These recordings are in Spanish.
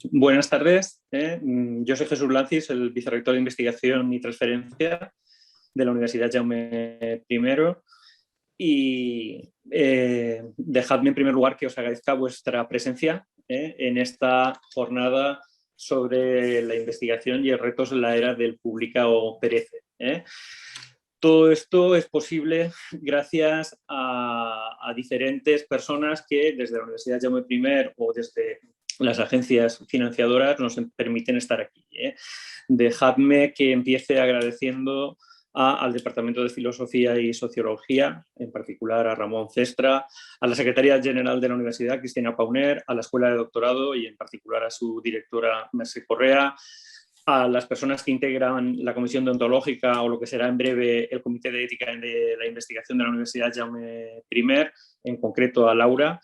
Buenas tardes. Yo soy Jesús Lancis, el vicerrector de Investigación y Transferencia de la Universidad Jaume I. Y dejadme en primer lugar que os agradezca vuestra presencia en esta jornada sobre la investigación y retos en la era del publica o perece. Todo esto es posible gracias a diferentes personas que desde la Universidad Jaume I o desde las agencias financiadoras nos permiten estar aquí. Dejadme que empiece agradeciendo al Departamento de Filosofía y Sociología, en particular a Ramón Cestra, a la Secretaria General de la Universidad, Cristina Pauner, a la Escuela de Doctorado y en particular a su directora, Mercè Correa, a las personas que integran la Comisión Deontológica o lo que será en breve el Comité de Ética de la Investigación de la Universidad Jaume I, en concreto a Laura,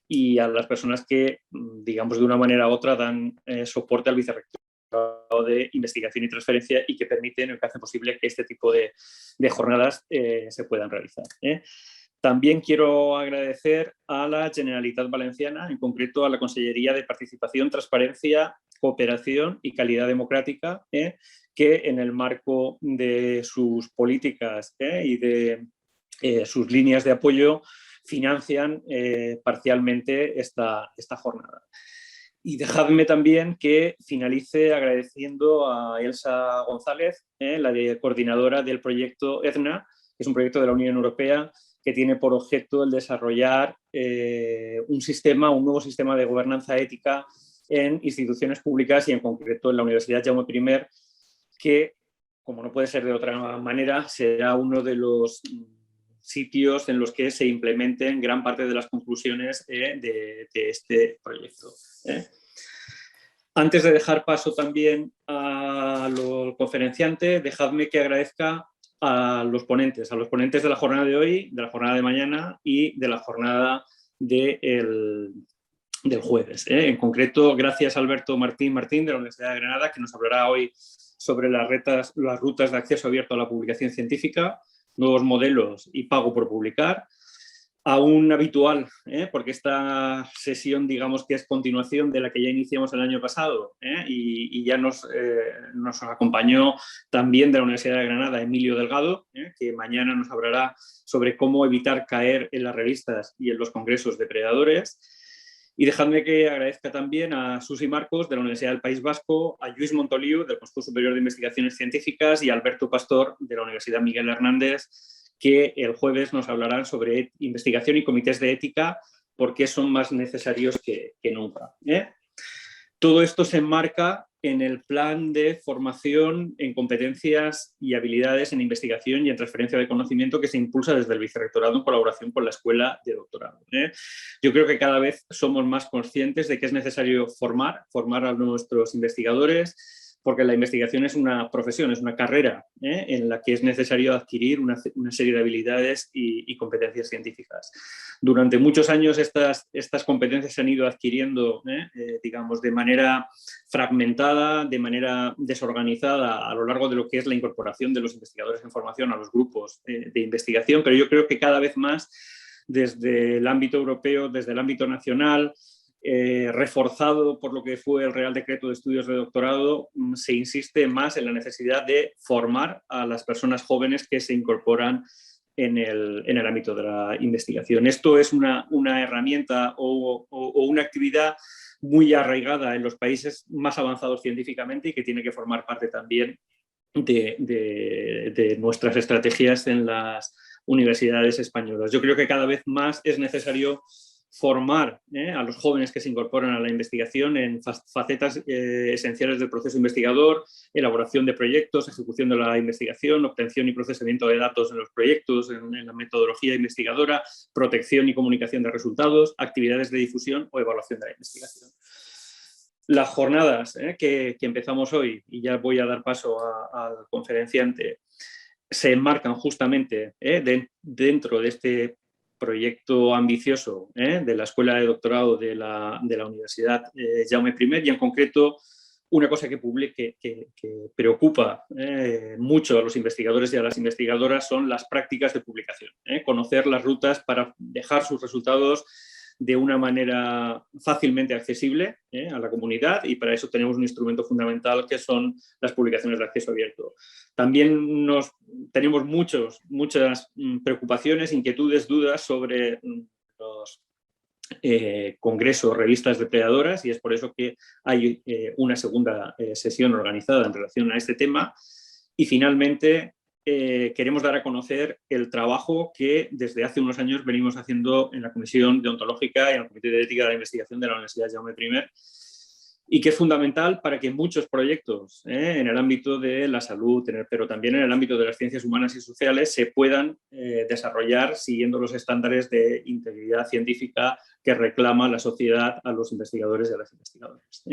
y a las personas que, digamos, de una manera u otra dan soporte al vicerrectorado de Investigación y Transferencia y que permiten o que hacen posible que este tipo de jornadas se puedan realizar. También quiero agradecer a la Generalitat Valenciana, en concreto a la Consellería de Participación, Transparencia, Cooperación y Calidad Democrática, que en el marco de sus políticas y de sus líneas de apoyo financian parcialmente esta jornada. Y dejadme también que finalice agradeciendo a Elsa González, la coordinadora del proyecto EDNA, que es un proyecto de la Unión Europea que tiene por objeto el desarrollar un nuevo sistema de gobernanza ética en instituciones públicas y en concreto en la Universidad Jaume I, que, como no puede ser de otra manera, será uno de los sitios en los que se implementen gran parte de las conclusiones de este proyecto. Antes de dejar paso también a los conferenciantes, dejadme que agradezca a los ponentes de la jornada de hoy, de la jornada de mañana y de la jornada del jueves. En concreto, gracias a Alberto Martín de la Universidad de Granada, que nos hablará hoy sobre las rutas de acceso abierto a la publicación científica, nuevos modelos y pago por publicar. A un habitual, porque esta sesión, digamos que es continuación de la que ya iniciamos el año pasado, y ya nos acompañó también de la Universidad de Granada Emilio Delgado, que mañana nos hablará sobre cómo evitar caer en las revistas y en los congresos depredadores. Y dejadme que agradezca también a Susi Marcos de la Universidad del País Vasco, a Lluís Montoliu del Consejo Superior de Investigaciones Científicas y a Alberto Pastor de la Universidad Miguel Hernández, que el jueves nos hablarán sobre investigación y comités de ética, porque son más necesarios que nunca. Todo esto se enmarca en el plan de formación en competencias y habilidades en investigación y en transferencia de conocimiento que se impulsa desde el vicerrectorado en colaboración con la Escuela de Doctorado. Yo creo que cada vez somos más conscientes de que es necesario formar a nuestros investigadores, porque la investigación es una profesión, es una carrera en la que es necesario adquirir una serie de habilidades y competencias científicas. Durante muchos años estas competencias se han ido adquiriendo, digamos, de manera fragmentada, de manera desorganizada a lo largo de lo que es la incorporación de los investigadores en formación a los grupos de investigación, pero yo creo que cada vez más desde el ámbito europeo, desde el ámbito nacional, reforzado por lo que fue el Real Decreto de Estudios de Doctorado, se insiste más en la necesidad de formar a las personas jóvenes que se incorporan en el ámbito de la investigación. Esto es una herramienta o una actividad muy arraigada en los países más avanzados científicamente y que tiene que formar parte también de nuestras estrategias en las universidades españolas. Yo creo que cada vez más es necesario formar a los jóvenes que se incorporan a la investigación en facetas esenciales del proceso investigador, elaboración de proyectos, ejecución de la investigación, obtención y procesamiento de datos en los proyectos, en la metodología investigadora, protección y comunicación de resultados, actividades de difusión o evaluación de la investigación. Las jornadas que empezamos hoy, y ya voy a dar paso al conferenciante, se enmarcan justamente dentro de este proyecto ambicioso de la Escuela de Doctorado de la Universidad Jaume I, y en concreto una cosa que preocupa mucho a los investigadores y a las investigadoras son las prácticas de publicación. Conocer las rutas para dejar sus resultados de una manera fácilmente accesible a la comunidad, y para eso tenemos un instrumento fundamental que son las publicaciones de acceso abierto. También tenemos muchas preocupaciones, inquietudes, dudas sobre los congresos, revistas depredadoras, y es por eso que hay una segunda sesión organizada en relación a este tema. Y finalmente queremos dar a conocer el trabajo que desde hace unos años venimos haciendo en la Comisión Deontológica y en el Comité de Ética de la Investigación de la Universidad Jaume I, y que es fundamental para que muchos proyectos en el ámbito de la salud, pero también en el ámbito de las ciencias humanas y sociales, se puedan desarrollar siguiendo los estándares de integridad científica que reclama la sociedad a los investigadores y a las investigadoras.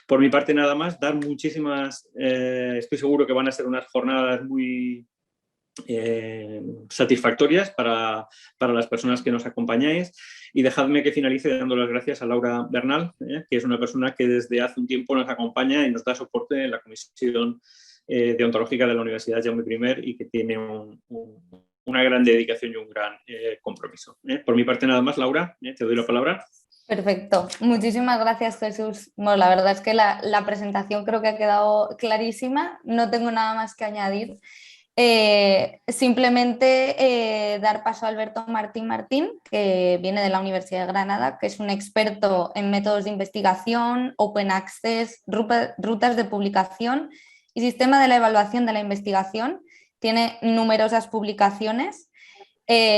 Por mi parte, nada más, dar muchísimas, estoy seguro que van a ser unas jornadas muy satisfactorias para las personas que nos acompañáis, y dejadme que finalice dando las gracias a Laura Bernal, que es una persona que desde hace un tiempo nos acompaña y nos da soporte en la Comisión Deontológica de la Universidad Jaume I, y que tiene una gran dedicación y un gran compromiso. Por mi parte nada más, Laura, te doy la palabra. Perfecto, muchísimas gracias, Jesús. Bueno, la verdad es que la presentación creo que ha quedado clarísima, no tengo nada más que añadir. Simplemente dar paso a Alberto Martín, que viene de la Universidad de Granada, que es un experto en métodos de investigación, open access, rutas de publicación y sistema de la evaluación de la investigación. Tiene numerosas publicaciones.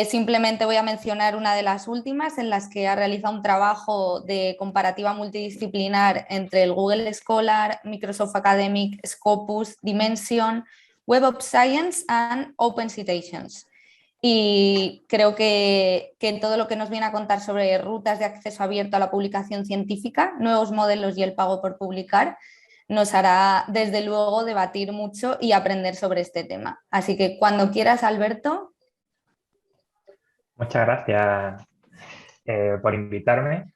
Simplemente voy a mencionar una de las últimas en las que ha realizado un trabajo de comparativa multidisciplinar entre el Google Scholar, Microsoft Academic, Scopus, Dimension, Web of Science and Open Citations. Y creo que todo lo que nos viene a contar sobre rutas de acceso abierto a la publicación científica, nuevos modelos y el pago por publicar, nos hará desde luego debatir mucho y aprender sobre este tema. Así que cuando quieras, Alberto. Muchas gracias por invitarme.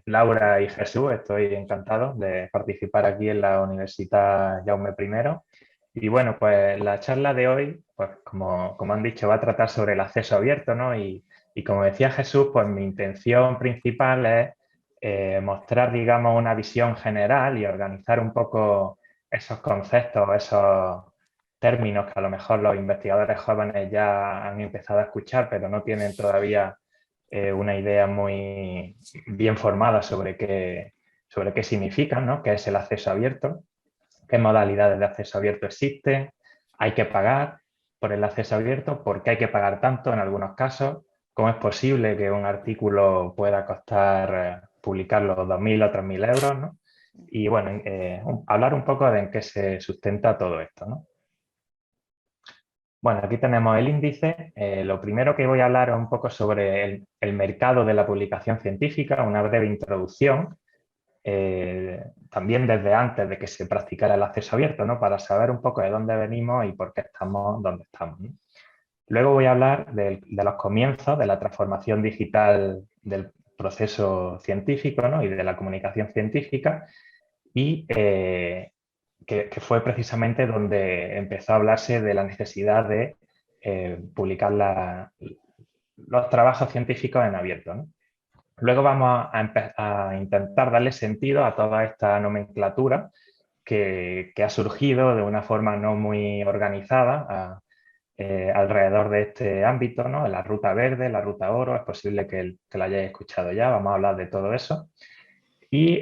Laura y Jesús, estoy encantado de participar aquí en la Universidad Jaume I. Y bueno, pues la charla de hoy, pues como han dicho, va a tratar sobre el acceso abierto, ¿no? Y como decía Jesús, pues mi intención principal es mostrar, digamos, una visión general y organizar un poco esos conceptos, esos términos que a lo mejor los investigadores jóvenes ya han empezado a escuchar, pero no tienen todavía una idea muy bien formada sobre qué significan, ¿no? ¿Qué es el acceso abierto? ¿Qué modalidades de acceso abierto existen? ¿Hay que pagar por el acceso abierto? ¿Por qué hay que pagar tanto en algunos casos? ¿Cómo es posible que un artículo pueda costar publicarlo 2.000 o 3.000 euros, ¿no? Y bueno, hablar un poco de en qué se sustenta todo esto, ¿no? Bueno, aquí tenemos el índice. Lo primero que voy a hablar es un poco sobre el mercado de la publicación científica, una breve introducción. También desde antes de que se practicara el acceso abierto, ¿no? Para saber un poco de dónde venimos y por qué estamos donde estamos, ¿no? Luego voy a hablar de los comienzos de la transformación digital del proceso científico, ¿no? Y de la comunicación científica, y que fue precisamente donde empezó a hablarse de la necesidad de publicar los trabajos científicos en abierto, ¿no? Luego vamos a intentar darle sentido a toda esta nomenclatura que ha surgido de una forma no muy organizada alrededor de este ámbito, ¿no? La ruta verde, la ruta oro, es posible que la hayáis escuchado ya, vamos a hablar de todo eso. Y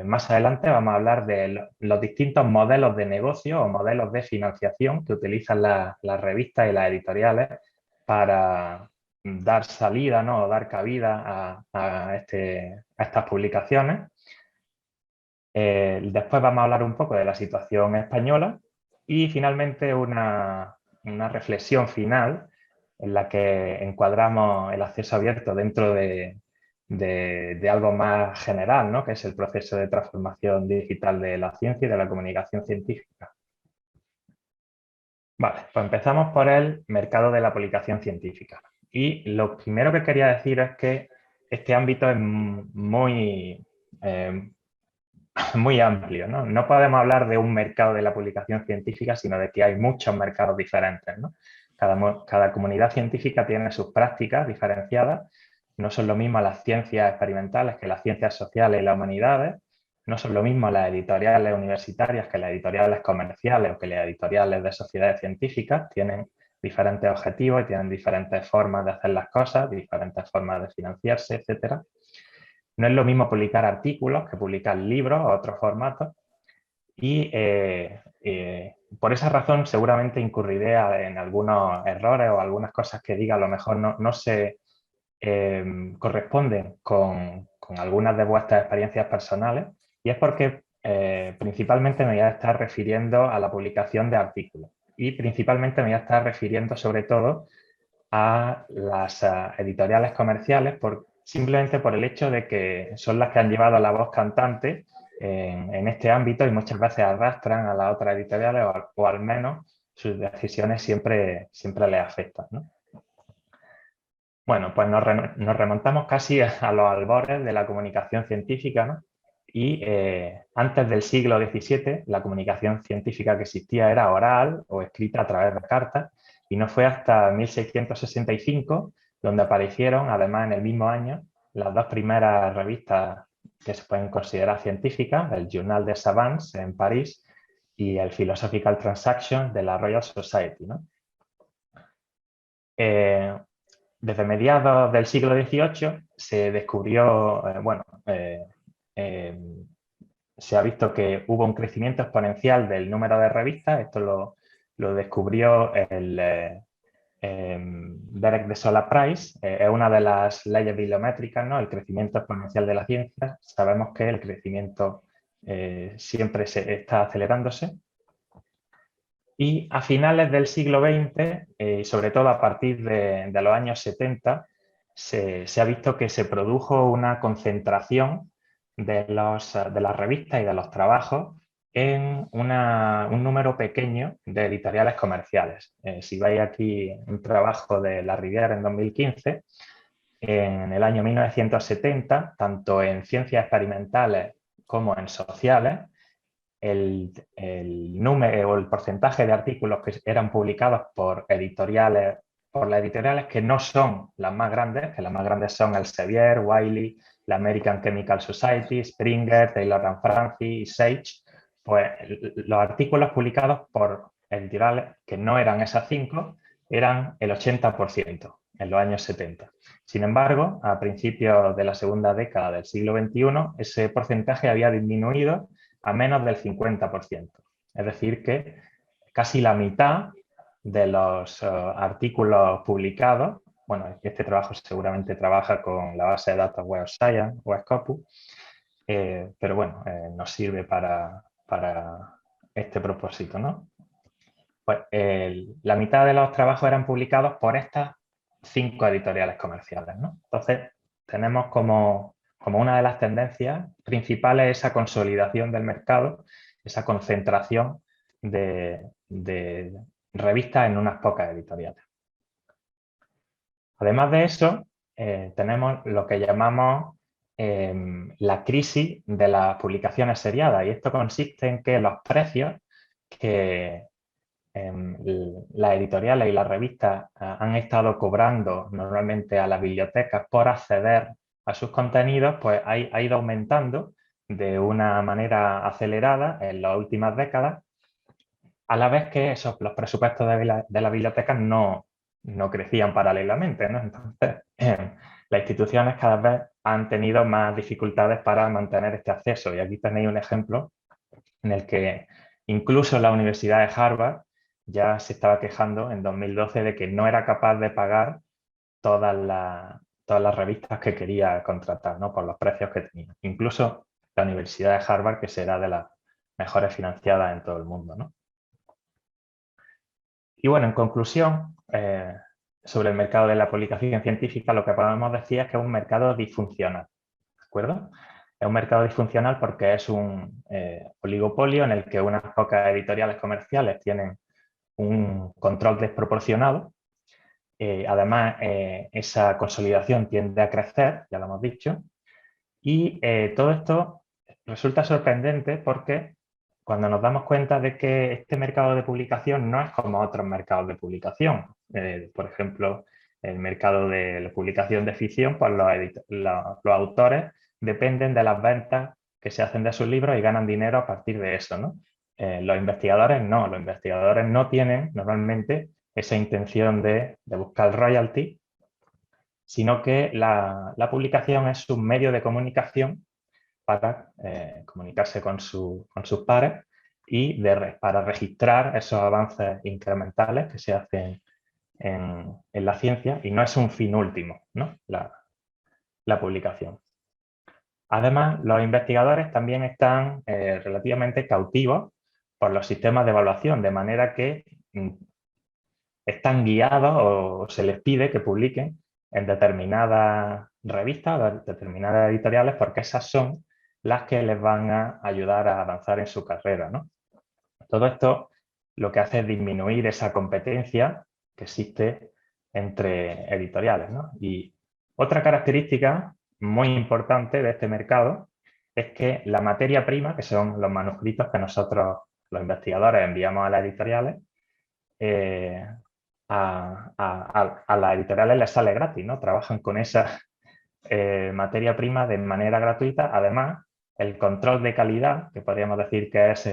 más adelante vamos a hablar de los distintos modelos de negocio o modelos de financiación que utilizan las revistas y las editoriales para dar salida, ¿no? O dar cabida a estas publicaciones. Después vamos a hablar un poco de la situación española y finalmente una reflexión final en la que encuadramos el acceso abierto dentro de algo más general, ¿no? Que es el proceso de transformación digital de la ciencia y de la comunicación científica. Vale, pues empezamos por el mercado de la publicación científica. Y lo primero que quería decir es que este ámbito es muy amplio, ¿no? No podemos hablar de un mercado de la publicación científica, sino de que hay muchos mercados diferentes, ¿no? Cada comunidad científica tiene sus prácticas diferenciadas no son lo mismo las ciencias experimentales que las ciencias sociales y las humanidades, no son lo mismo las editoriales universitarias que las editoriales comerciales o que las editoriales de sociedades científicas. Tienen diferentes objetivos y tienen diferentes formas de hacer las cosas, diferentes formas de financiarse, etc. No es lo mismo publicar artículos que publicar libros o otros formatos. Y por esa razón seguramente incurriré en algunos errores o algunas cosas que diga a lo mejor no se corresponden con algunas de vuestras experiencias personales, y es porque principalmente me voy a estar refiriendo a la publicación de artículos y principalmente me voy a estar refiriendo sobre todo a las editoriales comerciales simplemente por el hecho de que son las que han llevado la voz cantante en este ámbito y muchas veces arrastran a las otras editoriales o al menos sus decisiones siempre les afectan, ¿no? Bueno, pues nos remontamos casi a los albores de la comunicación científica, ¿no? Y antes del siglo XVII la comunicación científica que existía era oral o escrita a través de cartas, y no fue hasta 1665 donde aparecieron, además en el mismo año, las dos primeras revistas que se pueden considerar científicas, el Journal des Savants en París y el Philosophical Transactions de la Royal Society, ¿no? Desde mediados del siglo XVIII se descubrió, se ha visto que hubo un crecimiento exponencial del número de revistas. Esto lo descubrió Derek de Sola Price. Es una de las leyes bibliométricas, ¿no? El crecimiento exponencial de la ciencia. Sabemos que el crecimiento siempre está acelerándose. Y a finales del siglo XX, sobre todo a partir de los años 70, se ha visto que se produjo una concentración de las revistas y de los trabajos en un número pequeño de editoriales comerciales. Si veis aquí un trabajo de La Rivière en 2015, en el año 1970, tanto en ciencias experimentales como en sociales, el número o el porcentaje de artículos que eran publicados por las editoriales que no son las más grandes, que las más grandes son Elsevier, Wiley, la American Chemical Society, Springer, Taylor & Francis y Sage, pues los artículos publicados por editoriales que no eran esas 5 eran el 80% en los años 70. Sin embargo, a principios de la segunda década del siglo XXI, ese porcentaje había disminuido a menos del 50%. Es decir, que casi la mitad de los artículos publicados, bueno, este trabajo seguramente trabaja con la base de datos Web of Science o Scopus, pero bueno, nos sirve para este propósito, ¿no? Pues la mitad de los trabajos eran publicados por estas 5 editoriales comerciales, ¿no? Entonces, tenemos como una de las tendencias principales esa consolidación del mercado, esa concentración de revistas en unas pocas editoriales. Además de eso, tenemos lo que llamamos la crisis de las publicaciones seriadas, y esto consiste en que los precios que las editoriales y las revistas han estado cobrando normalmente a las bibliotecas por acceder a sus contenidos, pues ha ido aumentando de una manera acelerada en las últimas décadas, a la vez que los presupuestos de las bibliotecas no crecían paralelamente, ¿no? Entonces, las instituciones cada vez han tenido más dificultades para mantener este acceso, y aquí tenéis un ejemplo en el que incluso la Universidad de Harvard ya se estaba quejando en 2012 de que no era capaz de pagar todas las revistas que quería contratar, ¿no? Por los precios que tenía. Incluso la Universidad de Harvard, que será de las mejores financiadas en todo el mundo, ¿no? Y bueno, en conclusión, sobre el mercado de la publicación científica, lo que podemos decir es que es un mercado disfuncional, ¿de acuerdo? Es un mercado disfuncional porque es un oligopolio en el que unas pocas editoriales comerciales tienen un control desproporcionado. Además, esa consolidación tiende a crecer, ya lo hemos dicho, y todo esto resulta sorprendente porque cuando nos damos cuenta de que este mercado de publicación no es como otros mercados de publicación, por ejemplo, el mercado de la publicación de ficción, pues los autores dependen de las ventas que se hacen de sus libros y ganan dinero a partir de eso, ¿no? Los investigadores no tienen normalmente esa intención de buscar royalty, sino que la publicación es un medio de comunicación para comunicarse con sus pares y para registrar esos avances incrementales que se hacen en la ciencia, y no es un fin último, ¿no? La publicación. Además, los investigadores también están relativamente cautivos por los sistemas de evaluación, de manera que están guiados o se les pide que publiquen en determinadas revistas, determinadas editoriales, porque esas son las que les van a ayudar a avanzar en su carrera, ¿no? Todo esto lo que hace es disminuir esa competencia que existe entre editoriales, ¿no? Y otra característica muy importante de este mercado es que la materia prima, que son los manuscritos que nosotros, los investigadores, enviamos a las editoriales, a las editoriales les sale gratis, ¿no? Trabajan con esa materia prima de manera gratuita. Además, el control de calidad, que podríamos decir que es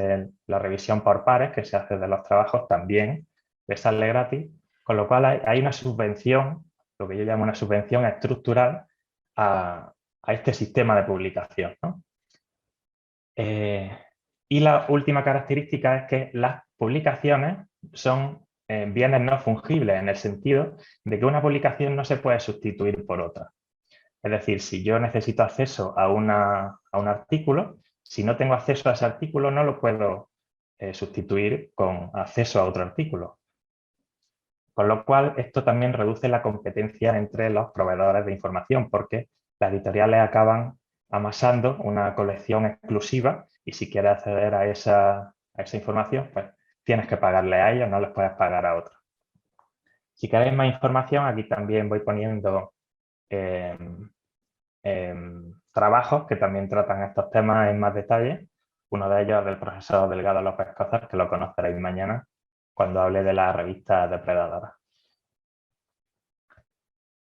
la revisión por pares que se hace de los trabajos, también les sale gratis, con lo cual hay una subvención, lo que yo llamo una subvención estructural a este sistema de publicación, ¿no? Y la última característica es que las publicaciones son bienes no fungibles, en el sentido de que una publicación no se puede sustituir por otra. Es decir, si yo necesito acceso a un artículo, si no tengo acceso a ese artículo, no lo puedo sustituir con acceso a otro artículo. Con lo cual, esto también reduce la competencia entre los proveedores de información, porque las editoriales acaban amasando una colección exclusiva y si quieres acceder a esa información, pues tienes que pagarle a ellos, no les puedes pagar a otros. Si queréis más información, aquí también voy poniendo trabajos que también tratan estos temas en más detalle. Uno de ellos es del profesor Delgado López Cózar, que lo conoceréis mañana cuando hable de la revista Depredadora.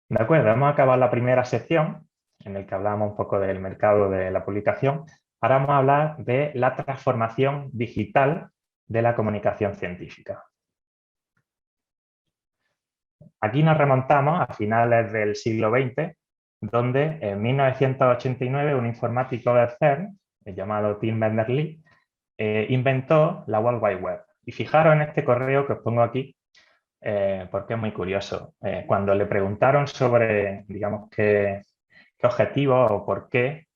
De acuerdo, hemos acabado la primera sección en la que hablamos un poco del mercado de la publicación. Ahora vamos a hablar de la transformación digital de la comunicación científica. Aquí nos remontamos a finales del siglo XX, donde en 1989 un informático del CERN, llamado Tim Berners-Lee, inventó la World Wide Web. Y fijaros en este correo que os pongo aquí, porque es muy curioso. Cuando le preguntaron sobre, digamos, qué objetivo o por qué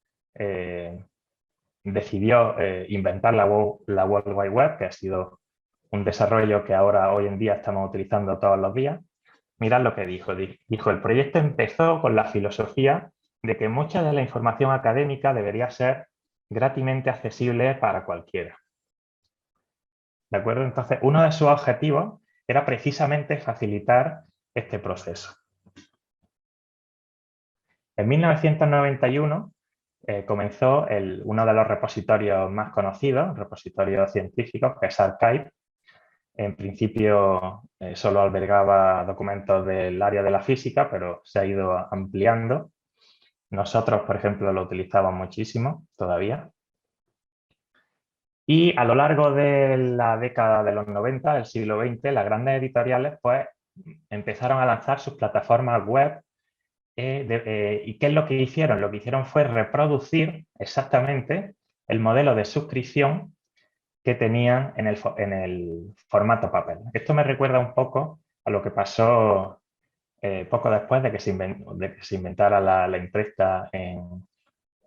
decidió inventar la World Wide Web, que ha sido un desarrollo que ahora, hoy en día, estamos utilizando todos los días, mirad lo que dijo. Dijo, el proyecto empezó con la filosofía de que mucha de la información académica debería ser gratis accesible para cualquiera. ¿De acuerdo? Entonces, uno de sus objetivos era precisamente facilitar este proceso. En 1991 comenzó uno de los repositorios más conocidos, repositorios científicos, que es Archive. En principio solo albergaba documentos del área de la física, pero se ha ido ampliando. Nosotros, por ejemplo, lo utilizamos muchísimo todavía. Y a lo largo de la década de los 90, del siglo XX, las grandes editoriales pues, empezaron a lanzar sus plataformas web. ¿Y qué es lo que hicieron? Lo que hicieron fue reproducir exactamente el modelo de suscripción que tenían en el formato papel. Esto me recuerda un poco a lo que pasó poco después de que se inventara la imprenta en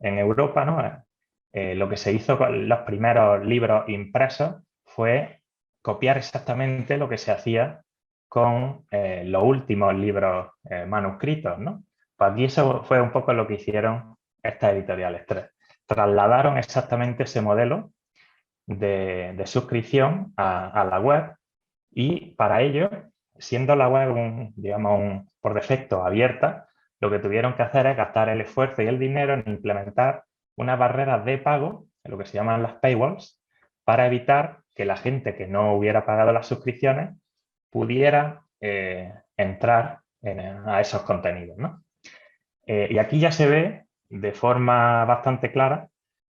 Europa, ¿no? Lo que se hizo con los primeros libros impresos fue copiar exactamente lo que se hacía con los últimos libros manuscritos, ¿no? Pues aquí eso fue un poco lo que hicieron estas editoriales. Trasladaron exactamente ese modelo de suscripción a la web y para ello, siendo la web, digamos, por defecto abierta, lo que tuvieron que hacer es gastar el esfuerzo y el dinero en implementar unas barreras de pago, lo que se llaman las paywalls, para evitar que la gente que no hubiera pagado las suscripciones pudiera entrar a esos contenidos, ¿no? Y aquí ya se ve de forma bastante clara,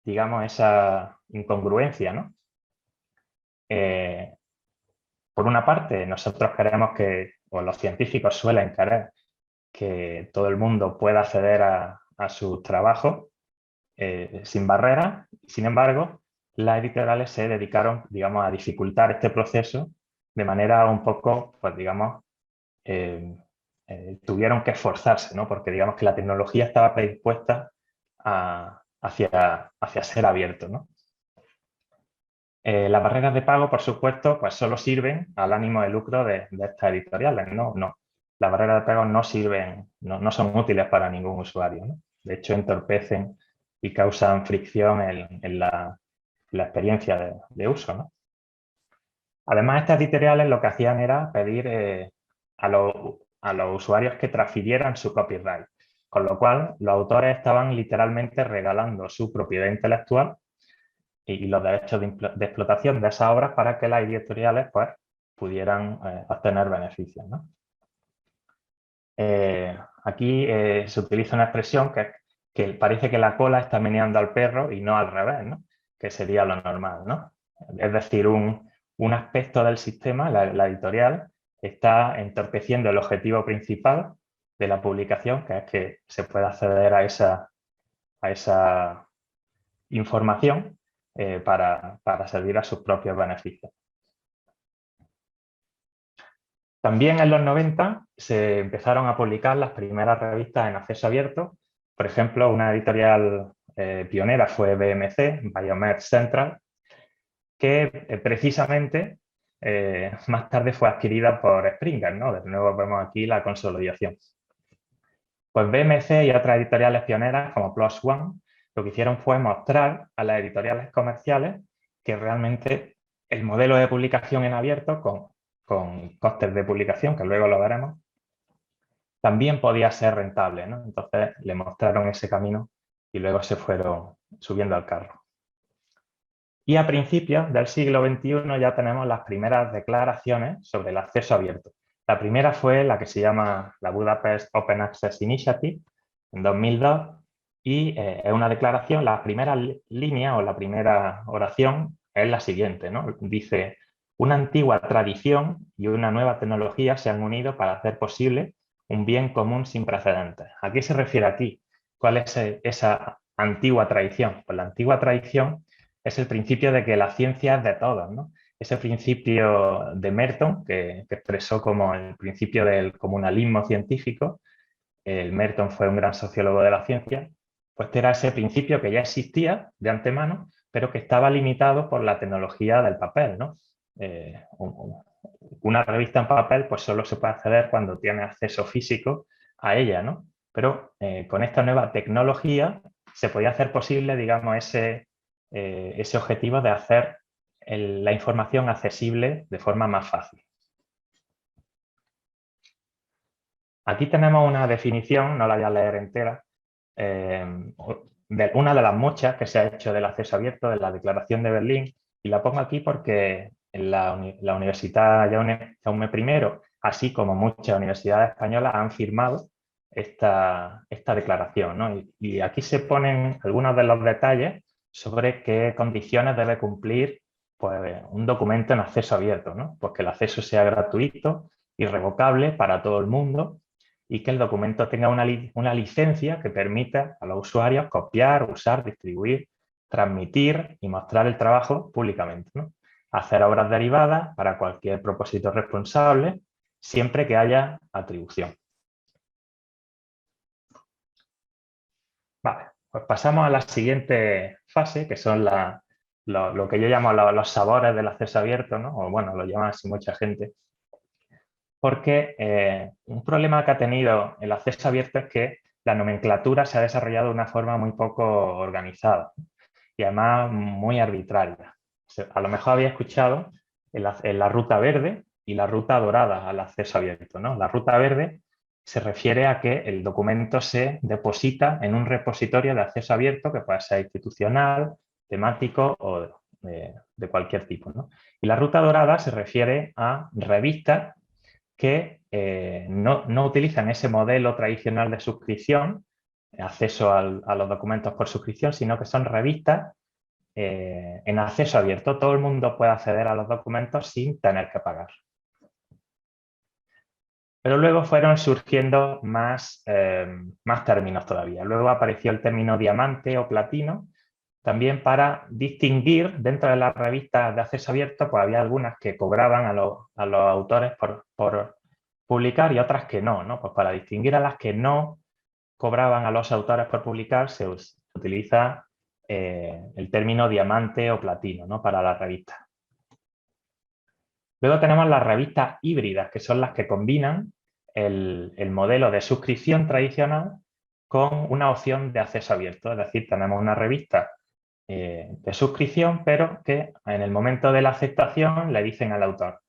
digamos, esa incongruencia, ¿no? Por una parte, nosotros queremos o los científicos suelen querer que todo el mundo pueda acceder a sus trabajos sin barreras. Sin embargo, las editoriales se dedicaron, digamos, a dificultar este proceso de manera un poco, pues digamos, tuvieron que esforzarse, ¿no? Porque digamos que la tecnología estaba predispuesta hacia ser abierto, ¿no? Las barreras de pago, por supuesto, pues solo sirven al ánimo de lucro de estas editoriales, ¿no? Las barreras de pago no sirven, no son útiles para ningún usuario, ¿no? De hecho, entorpecen y causan fricción en la experiencia de uso, ¿no? Además, estas editoriales lo que hacían era pedir a los usuarios que transfirieran su copyright, con lo cual los autores estaban literalmente regalando su propiedad intelectual y los derechos de explotación de esas obras para que las editoriales pues, pudieran obtener beneficios, ¿no? Aquí se utiliza una expresión que parece que la cola está meneando al perro y no al revés, ¿no? Que sería lo normal, ¿no? Es decir, un aspecto del sistema, la editorial, está entorpeciendo el objetivo principal de la publicación, que es que se pueda acceder a esa información para servir a sus propios beneficios. También en los 90 se empezaron a publicar las primeras revistas en acceso abierto. Por ejemplo, una editorial pionera fue BMC, Biomed Central, que precisamente más tarde fue adquirida por Springer, ¿no? De nuevo vemos aquí la consolidación. Pues BMC y otras editoriales pioneras como PLOS ONE lo que hicieron fue mostrar a las editoriales comerciales que realmente el modelo de publicación en abierto con costes de publicación, que luego lo veremos, también podía ser rentable, ¿no? Entonces le mostraron ese camino y luego se fueron subiendo al carro. Y a principios del siglo XXI ya tenemos las primeras declaraciones sobre el acceso abierto. La primera fue la que se llama la Budapest Open Access Initiative en 2002 y es una declaración, la primera línea o la primera oración es la siguiente, ¿no? Dice: una antigua tradición y una nueva tecnología se han unido para hacer posible un bien común sin precedentes. ¿A qué se refiere aquí? ¿Cuál es esa antigua tradición? Pues la antigua tradición es el principio de que la ciencia es de todos, ¿no? Ese principio de Merton, que expresó como el principio del comunalismo científico, Merton fue un gran sociólogo de la ciencia, pues era ese principio que ya existía de antemano, pero que estaba limitado por la tecnología del papel, ¿no? Una revista en papel pues solo se puede acceder cuando tiene acceso físico a ella, ¿no? Pero con esta nueva tecnología se podía hacer posible, digamos, ese objetivo de hacer la información accesible de forma más fácil. Aquí tenemos una definición, no la voy a leer entera, de una de las muchas que se ha hecho del acceso abierto de la Declaración de Berlín, y la pongo aquí porque en la Universidad Jaume I, así como muchas universidades españolas, han firmado esta declaración, ¿no? Y aquí se ponen algunos de los detalles sobre qué condiciones debe cumplir pues, un documento en acceso abierto, ¿no? Pues que el acceso sea gratuito, irrevocable para todo el mundo y que el documento tenga una licencia que permita a los usuarios copiar, usar, distribuir, transmitir y mostrar el trabajo públicamente, ¿no? Hacer obras derivadas para cualquier propósito responsable, siempre que haya atribución. Vale, pues pasamos a la siguiente fase, que son lo que yo llamo los sabores del acceso abierto, ¿no? O bueno, lo llama así mucha gente. Porque un problema que ha tenido el acceso abierto es que la nomenclatura se ha desarrollado de una forma muy poco organizada y además muy arbitraria. A lo mejor había escuchado en la ruta verde y la ruta dorada al acceso abierto, ¿no? La ruta verde se refiere a que el documento se deposita en un repositorio de acceso abierto que puede ser institucional, temático o de cualquier tipo, ¿no? Y la ruta dorada se refiere a revistas que no utilizan ese modelo tradicional de suscripción, acceso a los documentos por suscripción, sino que son revistas en acceso abierto. Todo el mundo puede acceder a los documentos sin tener que pagar. Pero luego fueron surgiendo más términos todavía. Luego apareció el término diamante o platino, también para distinguir dentro de las revistas de acceso abierto, pues había algunas que cobraban a los autores por publicar y otras que no, ¿no? Pues para distinguir a las que no cobraban a los autores por publicar se utiliza el término diamante o platino, ¿no? Para las revistas. Luego tenemos las revistas híbridas, que son las que combinan el modelo de suscripción tradicional con una opción de acceso abierto. Es decir, tenemos una revista de suscripción, pero que en el momento de la aceptación le dicen al autor,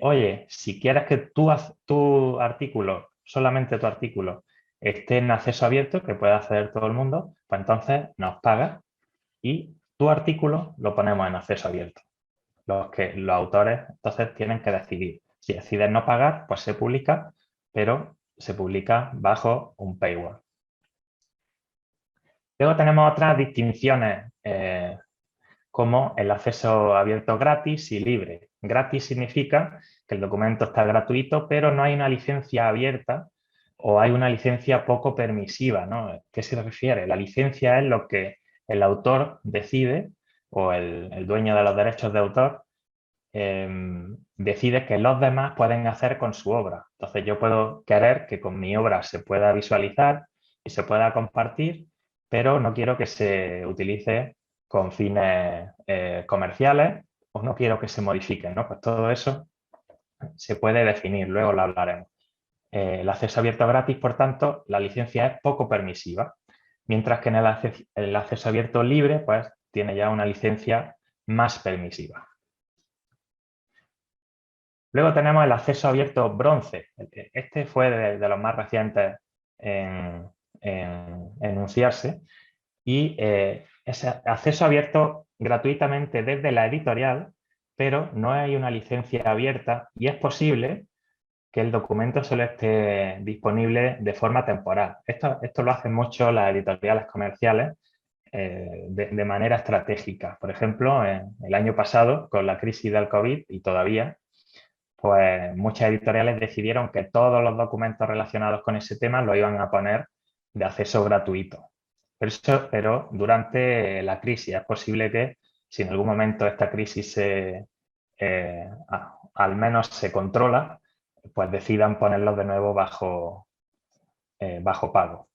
oye, si quieres que tu artículo, solamente tu artículo, esté en acceso abierto, que pueda acceder todo el mundo, pues entonces nos pagas y tu artículo lo ponemos en acceso abierto. Los autores entonces tienen que decidir. Si deciden no pagar, pues se publica, pero se publica bajo un paywall. Luego tenemos otras distinciones como el acceso abierto gratis y libre. Gratis significa que el documento está gratuito, pero no hay una licencia abierta o hay una licencia poco permisiva, ¿no? ¿Qué se refiere? La licencia es lo que el autor decide o el dueño de los derechos de autor decide que los demás pueden hacer con su obra. Entonces yo puedo querer que con mi obra se pueda visualizar y se pueda compartir, pero no quiero que se utilice con fines comerciales o no quiero que se modifiquen, ¿no? Pues todo eso se puede definir, luego lo hablaremos. El acceso abierto gratis, por tanto, la licencia es poco permisiva, mientras que en el acceso abierto libre, pues tiene ya una licencia más permisiva. Luego tenemos el acceso abierto bronce. Este fue de los más recientes en enunciarse y es acceso abierto gratuitamente desde la editorial, pero no hay una licencia abierta y es posible que el documento solo esté disponible de forma temporal. Esto lo hacen mucho las editoriales comerciales de manera estratégica. Por ejemplo, el año pasado, con la crisis del COVID y todavía, pues muchas editoriales decidieron que todos los documentos relacionados con ese tema lo iban a poner de acceso gratuito. Pero durante la crisis es posible que si en algún momento esta crisis al menos se controla, pues decidan ponerlos de nuevo bajo pago.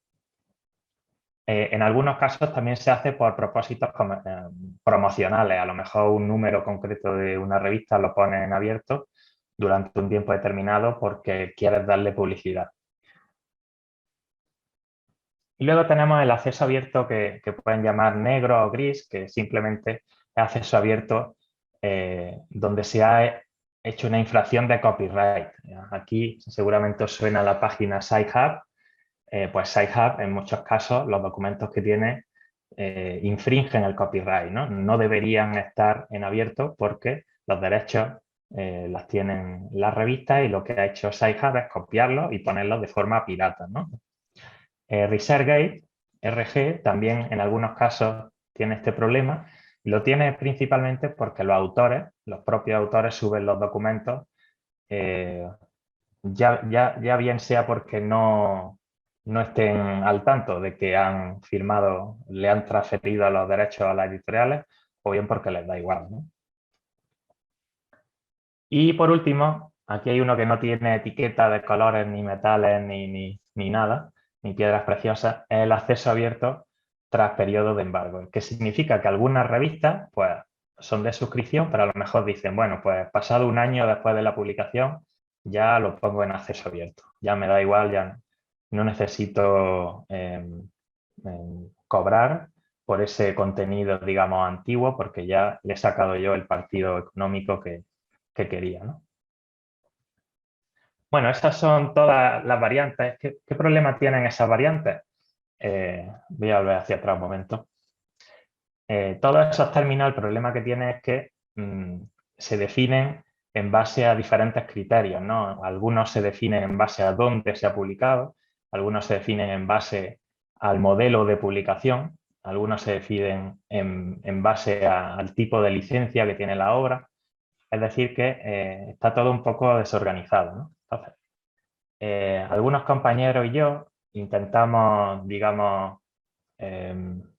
En algunos casos también se hace por propósitos promocionales. A lo mejor un número concreto de una revista lo pone en abierto durante un tiempo determinado porque quieres darle publicidad. Y luego tenemos el acceso abierto que pueden llamar negro o gris, que simplemente es acceso abierto donde se ha hecho una infracción de copyright. Aquí seguramente os suena la página Sci-Hub. Pues Sci-Hub, en muchos casos, los documentos que tiene infringen el copyright, ¿no? No deberían estar en abierto porque los derechos las tienen las revistas y lo que ha hecho Sci-Hub es copiarlos y ponerlos de forma pirata, ¿no? ResearchGate, RG, también en algunos casos tiene este problema. Lo tiene principalmente porque los propios autores suben los documentos, ya bien sea porque no estén al tanto de que han firmado, le han transferido los derechos a las editoriales, o bien porque les da igual, ¿no? Y por último, aquí hay uno que no tiene etiqueta de colores, ni metales, ni nada, ni piedras preciosas, es el acceso abierto tras periodo de embargo, que significa que algunas revistas pues, son de suscripción, pero a lo mejor dicen, bueno, pues pasado un año después de la publicación, ya lo pongo en acceso abierto, ya me da igual, ya no necesito cobrar por ese contenido, digamos, antiguo, porque ya le he sacado yo el partido económico que quería, ¿no? Bueno, esas son todas las variantes. ¿Qué problema tienen esas variantes? Voy a volver hacia atrás un momento. Todos esos términos, el problema que tienen es que se definen en base a diferentes criterios, ¿no? Algunos se definen en base a dónde se ha publicado, algunos se definen en base al modelo de publicación, algunos se definen en base al tipo de licencia que tiene la obra. Es decir, que está todo un poco desorganizado, ¿no? Entonces, algunos compañeros y yo intentamos, digamos,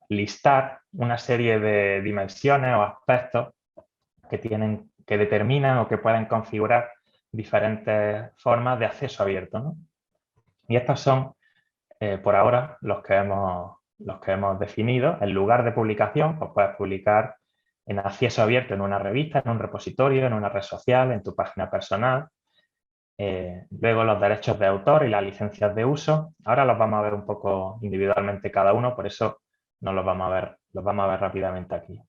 listar una serie de dimensiones o aspectos que determinan o que pueden configurar diferentes formas de acceso abierto, ¿no? Y estos son, por ahora, los que hemos definido. En lugar de publicación, pues puedes publicar en acceso abierto en una revista, en un repositorio, en una red social, en tu página personal. Luego los derechos de autor y las licencias de uso. Ahora los vamos a ver un poco individualmente cada uno, por eso no los vamos a ver rápidamente aquí.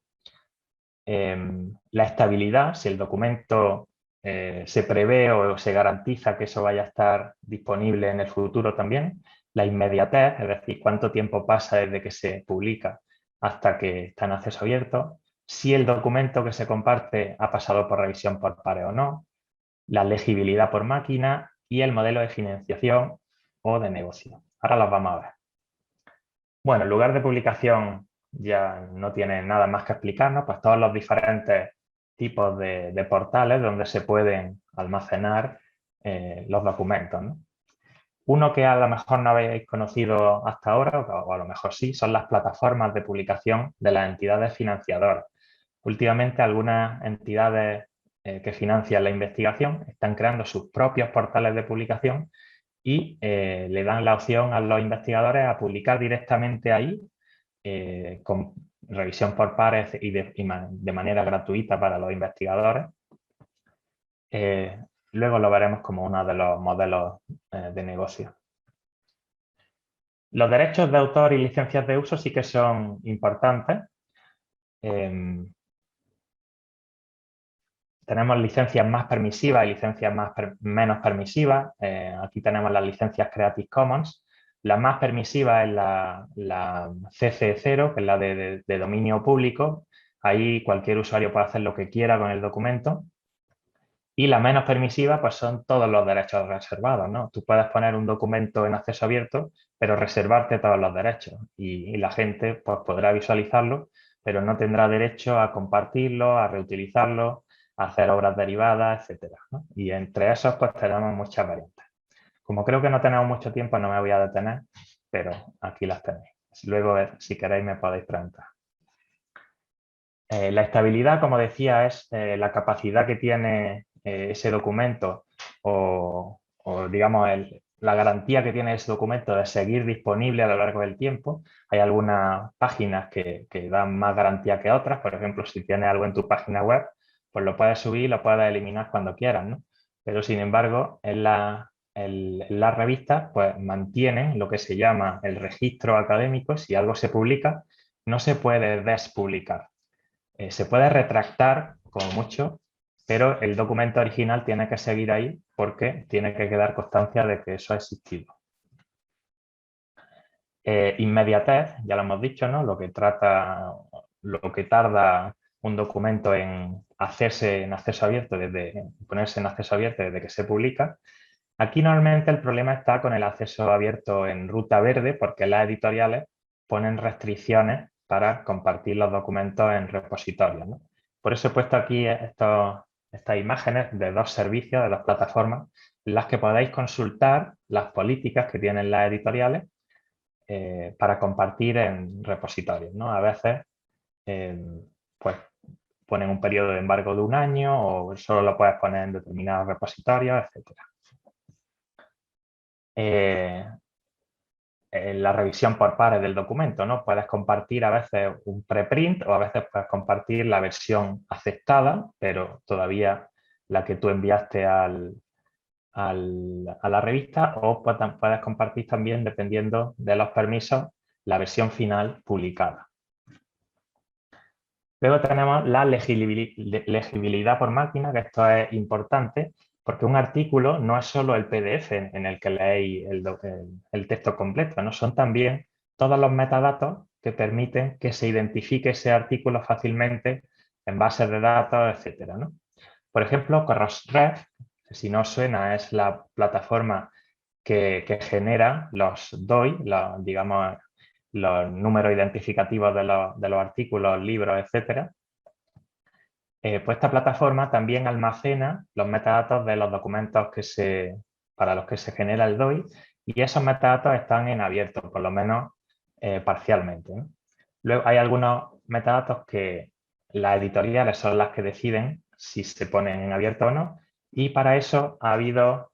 La estabilidad, si el documento se prevé o se garantiza que eso vaya a estar disponible en el futuro también. La inmediatez, es decir, cuánto tiempo pasa desde que se publica hasta que está en acceso abierto. Si el documento que se comparte ha pasado por revisión por pares o no. La legibilidad por máquina y el modelo de financiación o de negocio. Ahora los vamos a ver. Bueno, en lugar de publicación ya no tiene nada más que explicarnos, pues todos los diferentes tipos de portales donde se pueden almacenar los documentos, ¿no? Uno que a lo mejor no habéis conocido hasta ahora, o a lo mejor sí, son las plataformas de publicación de las entidades financiadoras. Últimamente algunas entidades que financian la investigación están creando sus propios portales de publicación y le dan la opción a los investigadores a publicar directamente ahí con revisión por pares y de manera gratuita para los investigadores. Luego lo veremos como uno de los modelos de negocio. Los derechos de autor y licencias de uso sí que son importantes. Tenemos licencias más permisivas y licencias menos permisivas. Aquí tenemos las licencias Creative Commons. La más permisiva es la CC0, que es la de dominio público. Ahí cualquier usuario puede hacer lo que quiera con el documento. Y la menos permisiva, pues son todos los derechos reservados, ¿no? Tú puedes poner un documento en acceso abierto, pero reservarte todos los derechos. Y la gente pues, podrá visualizarlo, pero no tendrá derecho a compartirlo, a reutilizarlo, a hacer obras derivadas, etcétera, ¿no? Y entre esos, pues tenemos muchas variantes. Como creo que no tenemos mucho tiempo, no me voy a detener, pero aquí las tenéis. Luego, si queréis, me podéis preguntar. La estabilidad, como decía, es la capacidad que tiene ese documento o digamos, la garantía que tiene ese documento de seguir disponible a lo largo del tiempo. Hay algunas páginas que dan más garantía que otras. Por ejemplo, si tienes algo en tu página web, pues lo puedes subir y lo puedes eliminar cuando quieras, ¿no? Pero, sin embargo, en las revistas pues mantienen lo que se llama el registro académico. Si algo se publica, no se puede despublicar. Se puede retractar como mucho, pero el documento original tiene que seguir ahí porque tiene que quedar constancia de que eso ha existido. Inmediatez, ya lo hemos dicho, ¿no? Lo que tarda un documento en ponerse en acceso abierto desde que se publica. Aquí normalmente el problema está con el acceso abierto en ruta verde porque las editoriales ponen restricciones para compartir los documentos en repositorios, ¿no? Por eso he puesto aquí estas imágenes de dos servicios, de dos plataformas, en las que podéis consultar las políticas que tienen las editoriales para compartir en repositorios, ¿no? A veces pues ponen un periodo de embargo de 1 año o solo lo puedes poner en determinados repositorios, etcétera. La revisión por pares del documento, ¿no? Puedes compartir a veces un preprint o a veces puedes compartir la versión aceptada, pero todavía la que tú enviaste a la revista, o puedes compartir también, dependiendo de los permisos, la versión final publicada. Luego tenemos la legibilidad por máquina, que esto es importante, porque un artículo no es solo el PDF en el que leéis el texto completo, ¿no? Son también todos los metadatos que permiten que se identifique ese artículo fácilmente en bases de datos, etcétera, ¿no? Por ejemplo, Crossref, si no os suena, es la plataforma que genera los DOI, digamos, los números identificativos de los artículos, libros, etcétera. Pues esta plataforma también almacena los metadatos de los documentos para los que se genera el DOI, y esos metadatos están en abierto, por lo menos parcialmente, ¿no? Luego hay algunos metadatos que las editoriales son las que deciden si se ponen en abierto o no, y para eso ha habido,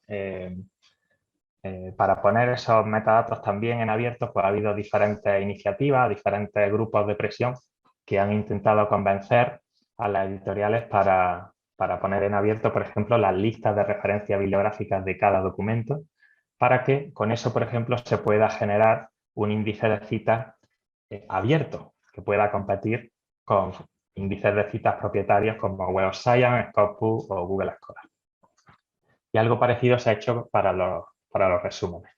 para poner esos metadatos también en abierto, pues ha habido diferentes iniciativas, diferentes grupos de presión que han intentado convencer a las editoriales para poner en abierto, por ejemplo, las listas de referencias bibliográficas de cada documento, para que con eso, por ejemplo, se pueda generar un índice de citas abierto, que pueda competir con índices de citas propietarios como Web of Science, Scopus o Google Scholar. Y algo parecido se ha hecho para los resúmenes.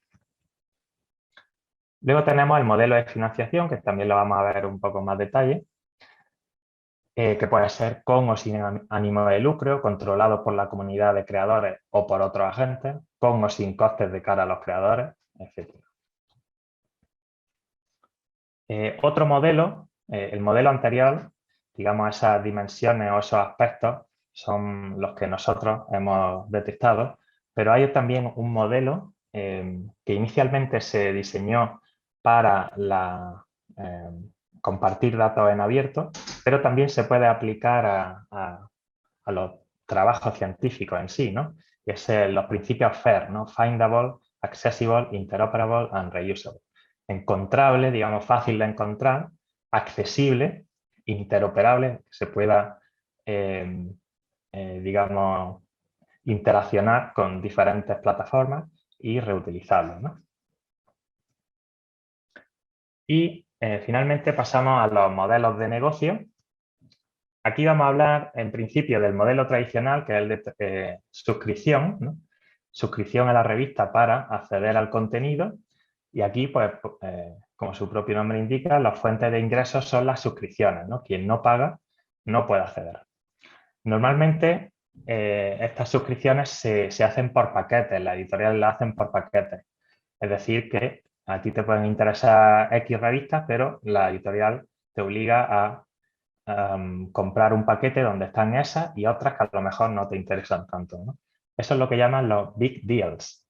Luego tenemos el modelo de financiación, que también lo vamos a ver un poco más detalle, que puede ser con o sin ánimo de lucro, controlado por la comunidad de creadores o por otros agentes, con o sin costes de cara a los creadores, etc. Otro modelo, el modelo anterior, digamos, esas dimensiones o esos aspectos son los que nosotros hemos detectado, pero hay también un modelo que inicialmente se diseñó para compartir datos en abierto, pero también se puede aplicar a los trabajos científicos en sí, ¿no? Y es los principios FAIR, ¿no? Findable, Accessible, Interoperable and Reusable. Encontrable, digamos, fácil de encontrar, accesible, interoperable, que se pueda, digamos, interaccionar con diferentes plataformas y reutilizable, ¿no? Y finalmente pasamos a los modelos de negocio. Aquí vamos a hablar en principio del modelo tradicional, que es el de suscripción, ¿no? Suscripción a la revista para acceder al contenido. Y aquí, pues, como su propio nombre indica, las fuentes de ingresos son las suscripciones, ¿no? Quien no paga no puede acceder. Normalmente estas suscripciones se hacen por paquetes, las editoriales las hacen por paquetes. Es decir, que a ti te pueden interesar X revistas, pero la editorial te obliga a comprar un paquete donde están esas y otras que a lo mejor no te interesan tanto, ¿no? Eso es lo que llaman los big deals.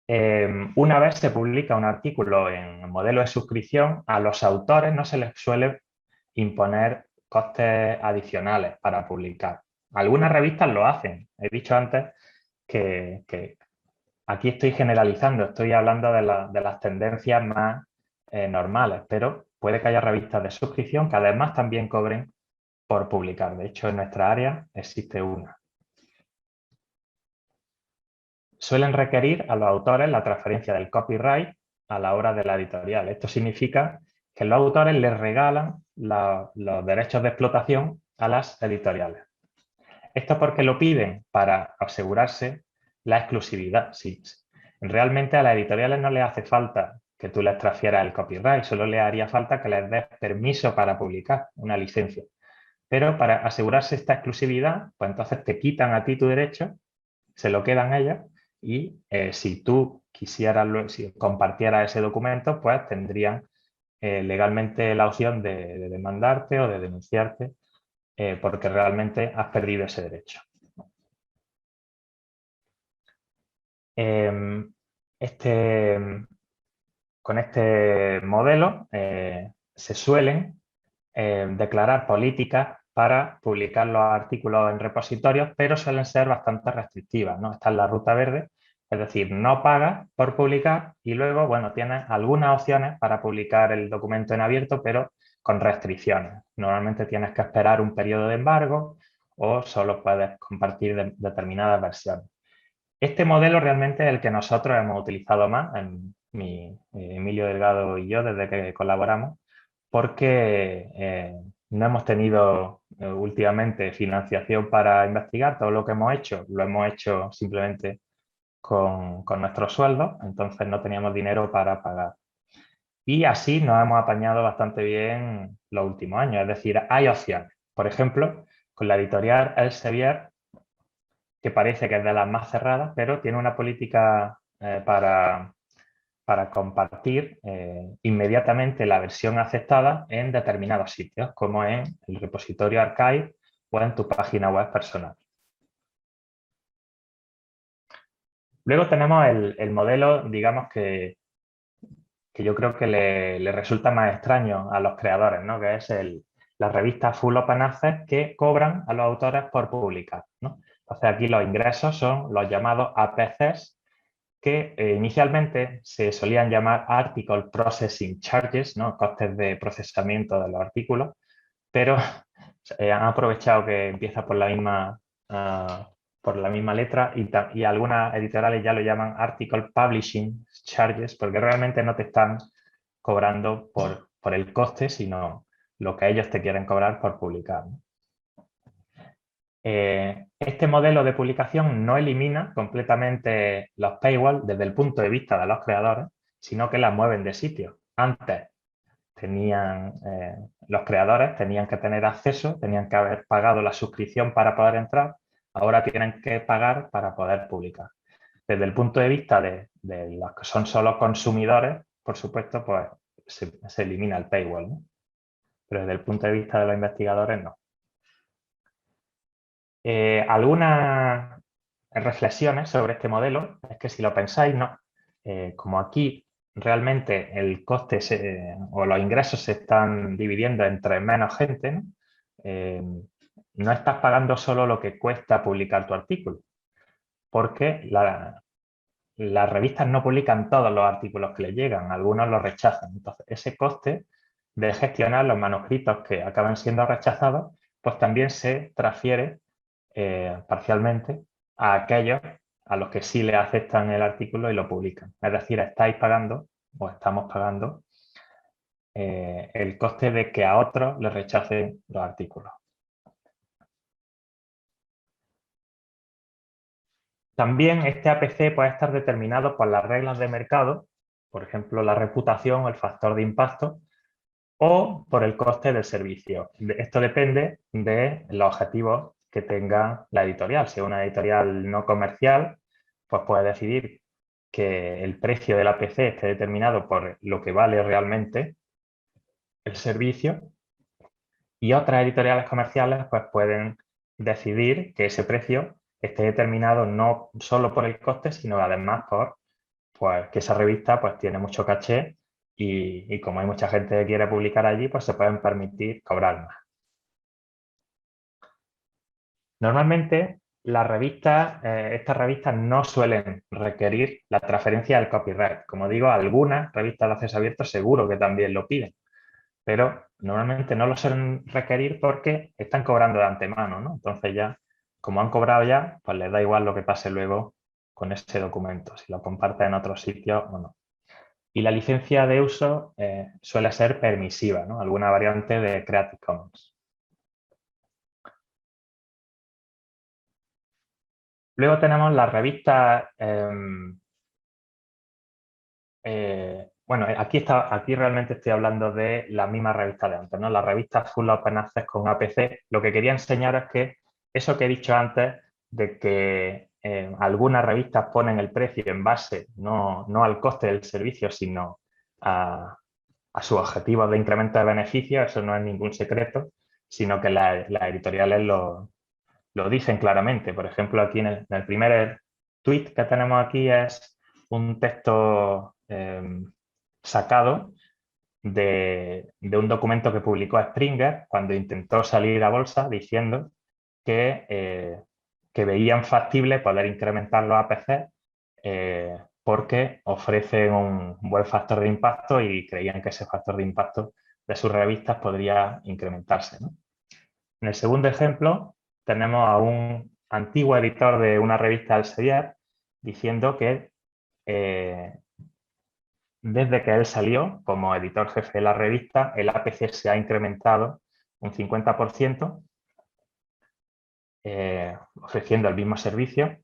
Una vez se publica un artículo en modelo de suscripción, a los autores no se les suele imponer costes adicionales para publicar. Algunas revistas lo hacen. He dicho antes que aquí estoy generalizando, estoy hablando de las tendencias más normales, pero puede que haya revistas de suscripción que además también cobren por publicar. De hecho, en nuestra área existe una. Suelen requerir a los autores la transferencia del copyright a la hora de la editorial. Esto significa que los autores les regalan los derechos de explotación a las editoriales. Esto porque lo piden para asegurarse la exclusividad. Sí, realmente a las editoriales no les hace falta que tú les transfieras el copyright, solo les haría falta que les des permiso para publicar, una licencia. Pero para asegurarse esta exclusividad, pues entonces te quitan a ti tu derecho, se lo quedan ellos, y si tú quisieras, si compartieras ese documento, pues tendrían legalmente la opción de demandarte o de denunciarte porque realmente has perdido ese derecho. Con este modelo se suelen declarar políticas para publicar los artículos en repositorios, pero suelen ser bastante restrictivas, ¿no? Esta es la ruta verde, es decir, no pagas por publicar y luego, bueno, tienes algunas opciones para publicar el documento en abierto, pero con restricciones. Normalmente tienes que esperar un periodo de embargo o solo puedes compartir determinadas versiones. Este modelo realmente es el que nosotros hemos utilizado más, Emilio Delgado y yo, desde que colaboramos, porque no hemos tenido últimamente financiación para investigar. Todo lo que hemos hecho, lo hemos hecho simplemente con nuestros sueldos, entonces no teníamos dinero para pagar. Y así nos hemos apañado bastante bien los últimos años, es decir, hay opciones. Por ejemplo, con la editorial Elsevier, que parece que es de las más cerradas, pero tiene una política para compartir inmediatamente la versión aceptada en determinados sitios, como en el repositorio Archive o en tu página web personal. Luego tenemos el modelo, digamos, que yo creo que le resulta más extraño a los creadores, ¿no? Que es las revistas Full Open Access que cobran a los autores por publicar, ¿no? Entonces aquí los ingresos son los llamados APCs, que inicialmente se solían llamar Article Processing Charges, ¿no? Costes de procesamiento de los artículos, pero han aprovechado que empieza por la misma letra y algunas editoriales ya lo llaman Article Publishing Charges, porque realmente no te están cobrando por el coste, sino lo que ellos te quieren cobrar por publicar, ¿no? Este modelo de publicación no elimina completamente los paywall desde el punto de vista de los creadores, sino que las mueven de sitio. Antes los creadores tenían que tener acceso, tenían que haber pagado la suscripción para poder entrar, ahora tienen que pagar para poder publicar. Desde el punto de vista de los que son solo consumidores, por supuesto, pues se elimina el paywall, ¿no? Pero desde el punto de vista de los investigadores, no. Algunas reflexiones sobre este modelo es que si lo pensáis, no, como aquí realmente el coste o los ingresos se están dividiendo entre menos gente, ¿no? No estás pagando solo lo que cuesta publicar tu artículo, porque las revistas no publican todos los artículos que les llegan, algunos los rechazan. Entonces, ese coste de gestionar los manuscritos que acaban siendo rechazados, pues también se transfiere parcialmente a aquellos a los que sí le aceptan el artículo y lo publican. Es decir, estáis pagando o estamos pagando el coste de que a otros les rechacen los artículos. También este APC puede estar determinado por las reglas de mercado, por ejemplo, la reputación o el factor de impacto, o por el coste del servicio. Esto depende de los objetivos que tenga la editorial. Si es una editorial no comercial, pues puede decidir que el precio del APC esté determinado por lo que vale realmente el servicio, y otras editoriales comerciales pues pueden decidir que ese precio esté determinado no solo por el coste, sino además por pues, que esa revista pues, tiene mucho caché y como hay mucha gente que quiere publicar allí, pues se pueden permitir cobrar más. Normalmente estas revistas no suelen requerir la transferencia del copyright. Como digo, algunas revistas de acceso abierto seguro que también lo piden, pero normalmente no lo suelen requerir porque están cobrando de antemano, ¿no? Entonces ya, como han cobrado ya, pues les da igual lo que pase luego con ese documento, si lo comparten en otro sitio o no. Y la licencia de uso suele ser permisiva, ¿no? Alguna variante de Creative Commons. Luego tenemos las revistas. Bueno, aquí realmente estoy hablando de la misma revista de antes, ¿no? Las revistas Full Open Access con APC. Lo que quería enseñar es que eso que he dicho antes, de que algunas revistas ponen el precio en base no al coste del servicio, sino a sus objetivos de incremento de beneficios, eso no es ningún secreto, sino que las editoriales lo dicen claramente. Por ejemplo, aquí en el primer tweet que tenemos aquí es un texto sacado de un documento que publicó Springer cuando intentó salir a bolsa diciendo que veían factible poder incrementar los APC porque ofrecen un buen factor de impacto y creían que ese factor de impacto de sus revistas podría incrementarse, ¿no? En el segundo ejemplo tenemos a un antiguo editor de una revista Elsevier diciendo que desde que él salió como editor jefe de la revista, el APC se ha incrementado un 50%, ofreciendo el mismo servicio.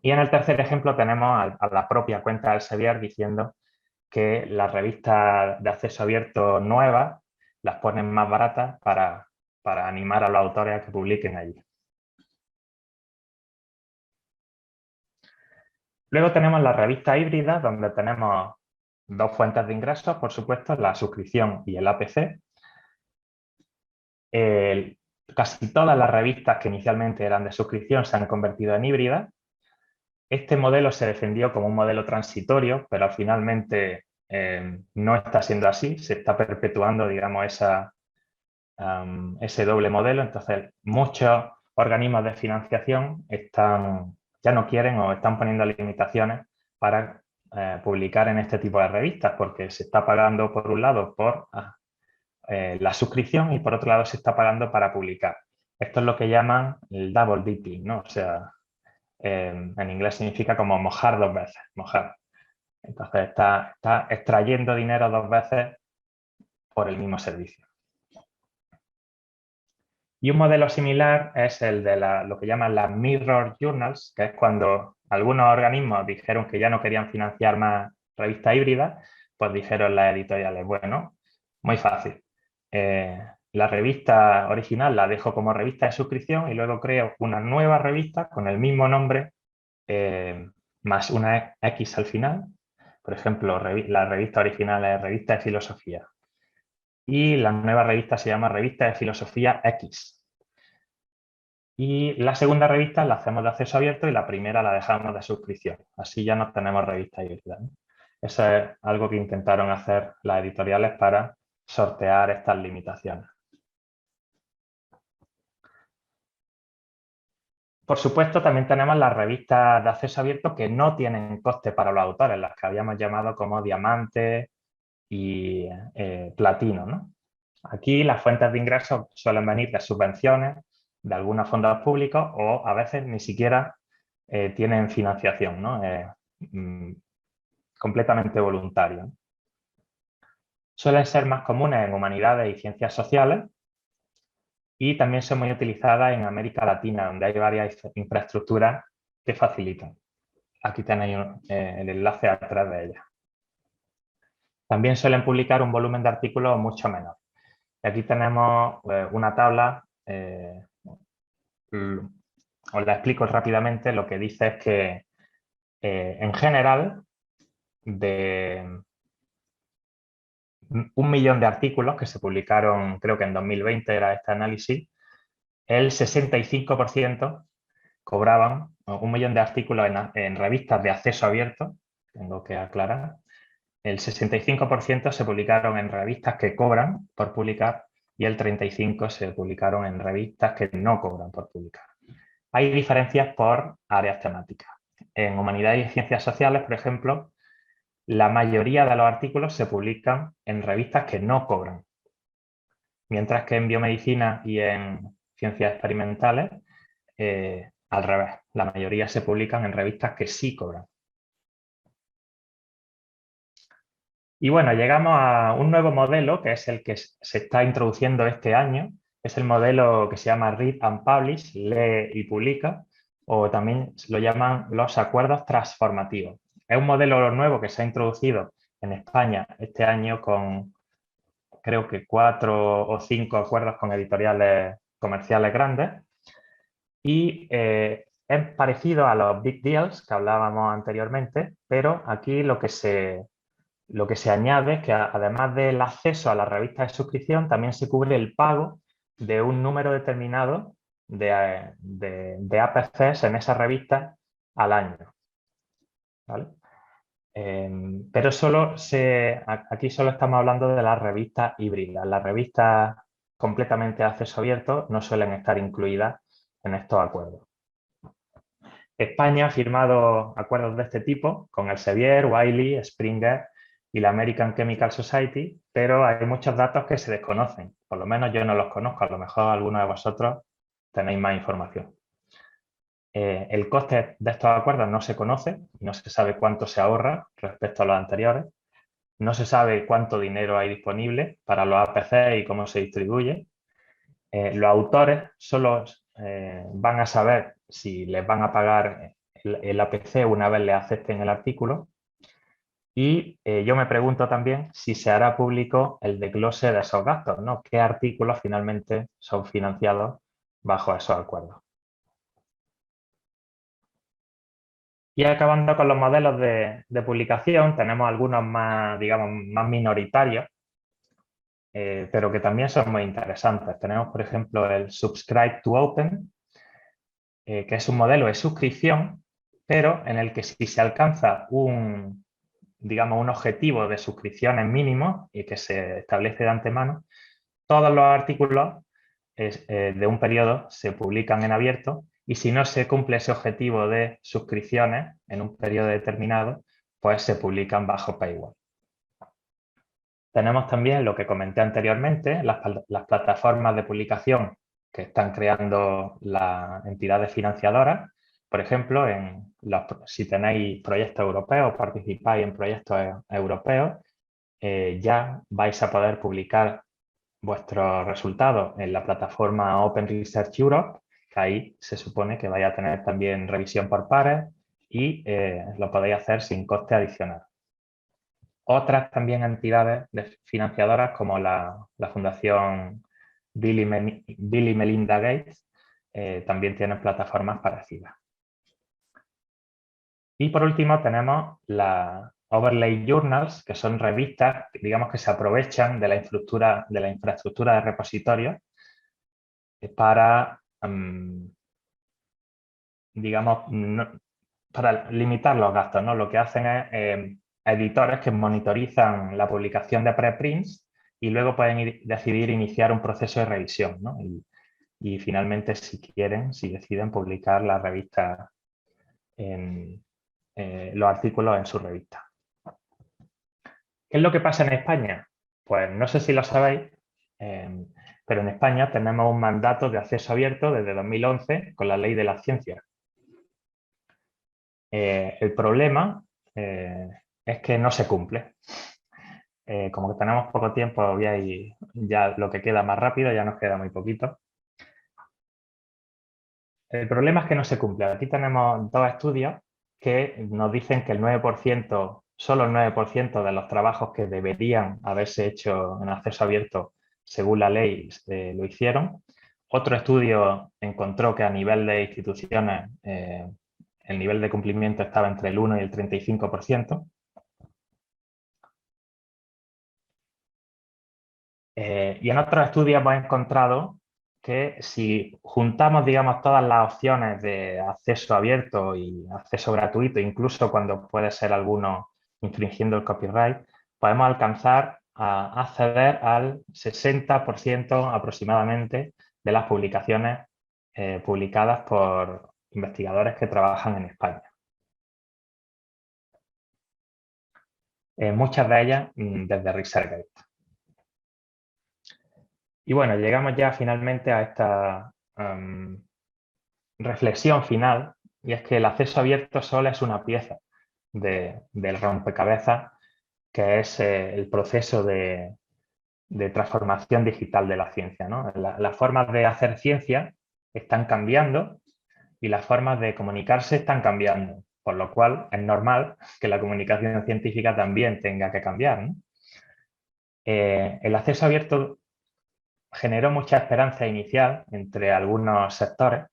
Y en el tercer ejemplo tenemos a la propia cuenta Elsevier diciendo que las revistas de acceso abierto nuevas las ponen más baratas para para animar a los autores a que publiquen allí. Luego tenemos las revistas híbridas, donde tenemos dos fuentes de ingresos, por supuesto, la suscripción y el APC. Casi todas las revistas que inicialmente eran de suscripción se han convertido en híbridas. Este modelo se defendió como un modelo transitorio, pero finalmente no está siendo así. Se está perpetuando, digamos, ese doble modelo. Entonces, muchos organismos de financiación ya no quieren o están poniendo limitaciones para publicar en este tipo de revistas, porque se está pagando, por un lado, por la suscripción y por otro lado se está pagando para publicar. Esto es lo que llaman el double dipping, ¿no? O sea, en inglés significa como mojar dos veces, mojar. Entonces está extrayendo dinero dos veces por el mismo servicio. Y un modelo similar es el de lo que llaman las mirror journals, que es cuando algunos organismos dijeron que ya no querían financiar más revistas híbridas, pues dijeron las editoriales, bueno, muy fácil. La revista original la dejo como revista de suscripción y luego creo una nueva revista con el mismo nombre más una X al final. Por ejemplo, la revista original es Revista de Filosofía y la nueva revista se llama Revista de Filosofía X. Y la segunda revista la hacemos de acceso abierto y la primera la dejamos de suscripción. Así ya no tenemos revista híbrida, ¿no? Eso es algo que intentaron hacer las editoriales para sortear estas limitaciones. Por supuesto, también tenemos las revistas de acceso abierto que no tienen coste para los autores, las que habíamos llamado como diamante y platino, ¿no? Aquí las fuentes de ingresos suelen venir de subvenciones, de algunos fondos públicos o a veces ni siquiera tienen financiación, ¿no? Completamente voluntario. Suelen ser más comunes en humanidades y ciencias sociales y también son muy utilizadas en América Latina, donde hay varias infraestructuras que facilitan. Aquí tenéis el enlace a través de ellas. También suelen publicar un volumen de artículos mucho menor. Y aquí tenemos una tabla, os la explico rápidamente. Lo que dice es que en general de 1 millón de artículos que se publicaron, creo que en 2020 era este análisis, el 65% cobraban 1 millón de artículos en revistas de acceso abierto, tengo que aclarar. El 65% se publicaron en revistas que cobran por publicar y el 35% se publicaron en revistas que no cobran por publicar. Hay diferencias por áreas temáticas. En Humanidades y Ciencias Sociales, por ejemplo, la mayoría de los artículos se publican en revistas que no cobran, mientras que en Biomedicina y en Ciencias Experimentales, al revés, la mayoría se publican en revistas que sí cobran. Y bueno, llegamos a un nuevo modelo que es el que se está introduciendo este año. Es el modelo que se llama Read and Publish, lee y publica, o también lo llaman los acuerdos transformativos. Es un modelo nuevo que se ha introducido en España este año con, creo que 4 o 5 acuerdos con editoriales comerciales grandes. Y es parecido a los Big Deals que hablábamos anteriormente, pero aquí lo que se añade es que además del acceso a la revista de suscripción, también se cubre el pago de un número determinado de APCs en esa revista al año. ¿Vale? Pero aquí solo estamos hablando de las revistas híbridas. Las revistas completamente de acceso abierto no suelen estar incluidas en estos acuerdos. España ha firmado acuerdos de este tipo con Elsevier, Wiley, Springer y la American Chemical Society, pero hay muchos datos que se desconocen. Por lo menos yo no los conozco, a lo mejor algunos de vosotros tenéis más información. El coste de estos acuerdos no se conoce, no se sabe cuánto se ahorra respecto a los anteriores, no se sabe cuánto dinero hay disponible para los APC y cómo se distribuye. Los autores solo van a saber si les van a pagar el APC una vez le acepten el artículo. Y yo me pregunto también si se hará público el desglose de esos gastos, ¿no? ¿Qué artículos finalmente son financiados bajo esos acuerdos? Y acabando con los modelos de publicación, tenemos algunos más, digamos, más minoritarios, pero que también son muy interesantes. Tenemos, por ejemplo, el Subscribe to Open, que es un modelo de suscripción, pero en el que si se alcanza un objetivo de suscripciones mínimo y que se establece de antemano, todos los artículos de un periodo se publican en abierto y si no se cumple ese objetivo de suscripciones en un periodo determinado, pues se publican bajo paywall. Tenemos también lo que comenté anteriormente, las plataformas de publicación que están creando las entidades financiadoras. Por ejemplo, si tenéis proyectos europeos, participáis en proyectos europeos, ya vais a poder publicar vuestros resultados en la plataforma Open Research Europe, que ahí se supone que vais a tener también revisión por pares y lo podéis hacer sin coste adicional. Otras también entidades financiadoras como la Fundación Bill y Melinda Gates también tienen plataformas parecidas. Y por último tenemos las Overlay Journals, que son revistas, digamos, que se aprovechan de la infraestructura de repositorios para, digamos, para limitar los gastos, ¿no? Lo que hacen es editores que monitorizan la publicación de preprints y luego pueden decidir iniciar un proceso de revisión, ¿no? Y finalmente, si deciden publicar la revista los artículos en su revista. ¿Qué es lo que pasa en España? Pues no sé si lo sabéis, pero en España tenemos un mandato de acceso abierto desde 2011 con la Ley de la Ciencia. El problema es que no se cumple. Como que tenemos poco tiempo, voy a ir ya lo que queda más rápido, ya nos queda muy poquito. El problema es que no se cumple. Aquí tenemos dos estudios que nos dicen que solo el 9% de los trabajos que deberían haberse hecho en acceso abierto según la ley lo hicieron. Otro estudio encontró que a nivel de instituciones el nivel de cumplimiento estaba entre el 1 y el 35%. Y en otros estudios hemos encontrado que si juntamos, digamos, todas las opciones de acceso abierto y acceso gratuito, incluso cuando puede ser alguno infringiendo el copyright, podemos alcanzar a acceder al 60% aproximadamente de las publicaciones publicadas por investigadores que trabajan en España. Muchas de ellas desde ResearchGate. Y bueno, llegamos ya finalmente a esta reflexión final, y es que el acceso abierto solo es una pieza del rompecabezas, que es el proceso de transformación digital de la ciencia, ¿no? Las formas de hacer ciencia están cambiando y las formas de comunicarse están cambiando, por lo cual es normal que la comunicación científica también tenga que cambiar, ¿no? El acceso abierto generó mucha esperanza inicial entre algunos sectores,